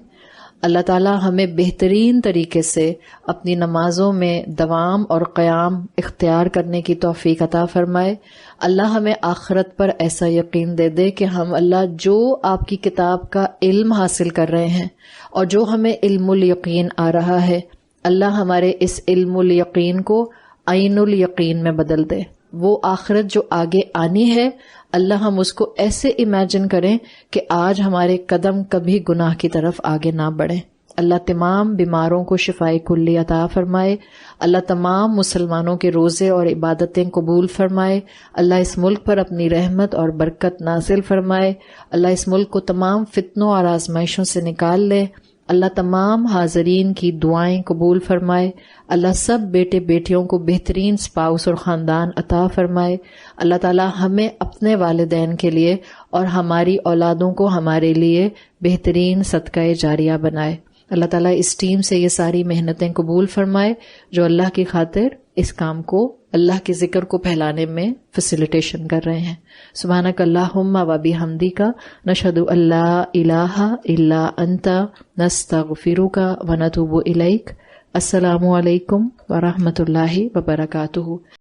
اللہ تعالیٰ ہمیں بہترین طریقے سے اپنی نمازوں میں دوام اور قیام اختیار کرنے کی توفیق عطا فرمائے. اللہ ہمیں آخرت پر ایسا یقین دے دے کہ ہم اللہ جو آپ کی کتاب کا علم حاصل کر رہے ہیں اور جو ہمیں علم الیقین آ رہا ہے، اللہ ہمارے اس علم الیقین کو عین الیقین میں بدل دے. وہ آخرت جو آگے آنی ہے اللہ ہم اس کو ایسے امیجن کریں کہ آج ہمارے قدم کبھی گناہ کی طرف آگے نہ بڑھیں. اللہ تمام بیماروں کو شفائے کلی عطا فرمائے. اللہ تمام مسلمانوں کے روزے اور عبادتیں قبول فرمائے. اللہ اس ملک پر اپنی رحمت اور برکت نازل فرمائے. اللہ اس ملک کو تمام فتنوں اور آزمائشوں سے نکال لے. اللہ تمام حاضرین کی دعائیں قبول فرمائے. اللہ سب بیٹے بیٹیوں کو بہترین سپاؤس اور خاندان عطا فرمائے. اللہ تعالی ہمیں اپنے والدین کے لیے اور ہماری اولادوں کو ہمارے لیے بہترین صدقہ جاریہ بنائے. اللہ تعالیٰ اس ٹیم سے یہ ساری محنتیں قبول فرمائے جو اللہ کی خاطر اس کام کو، اللہ کے ذکر کو پھیلانے میں فیسیلیٹیشن کر رہے ہیں. سبحانک اللہم و بحمدک نشہد ان لا الہ الا انت نستغفرک و نتوب الیک. السلام علیکم ورحمۃ اللہ وبرکاتہ.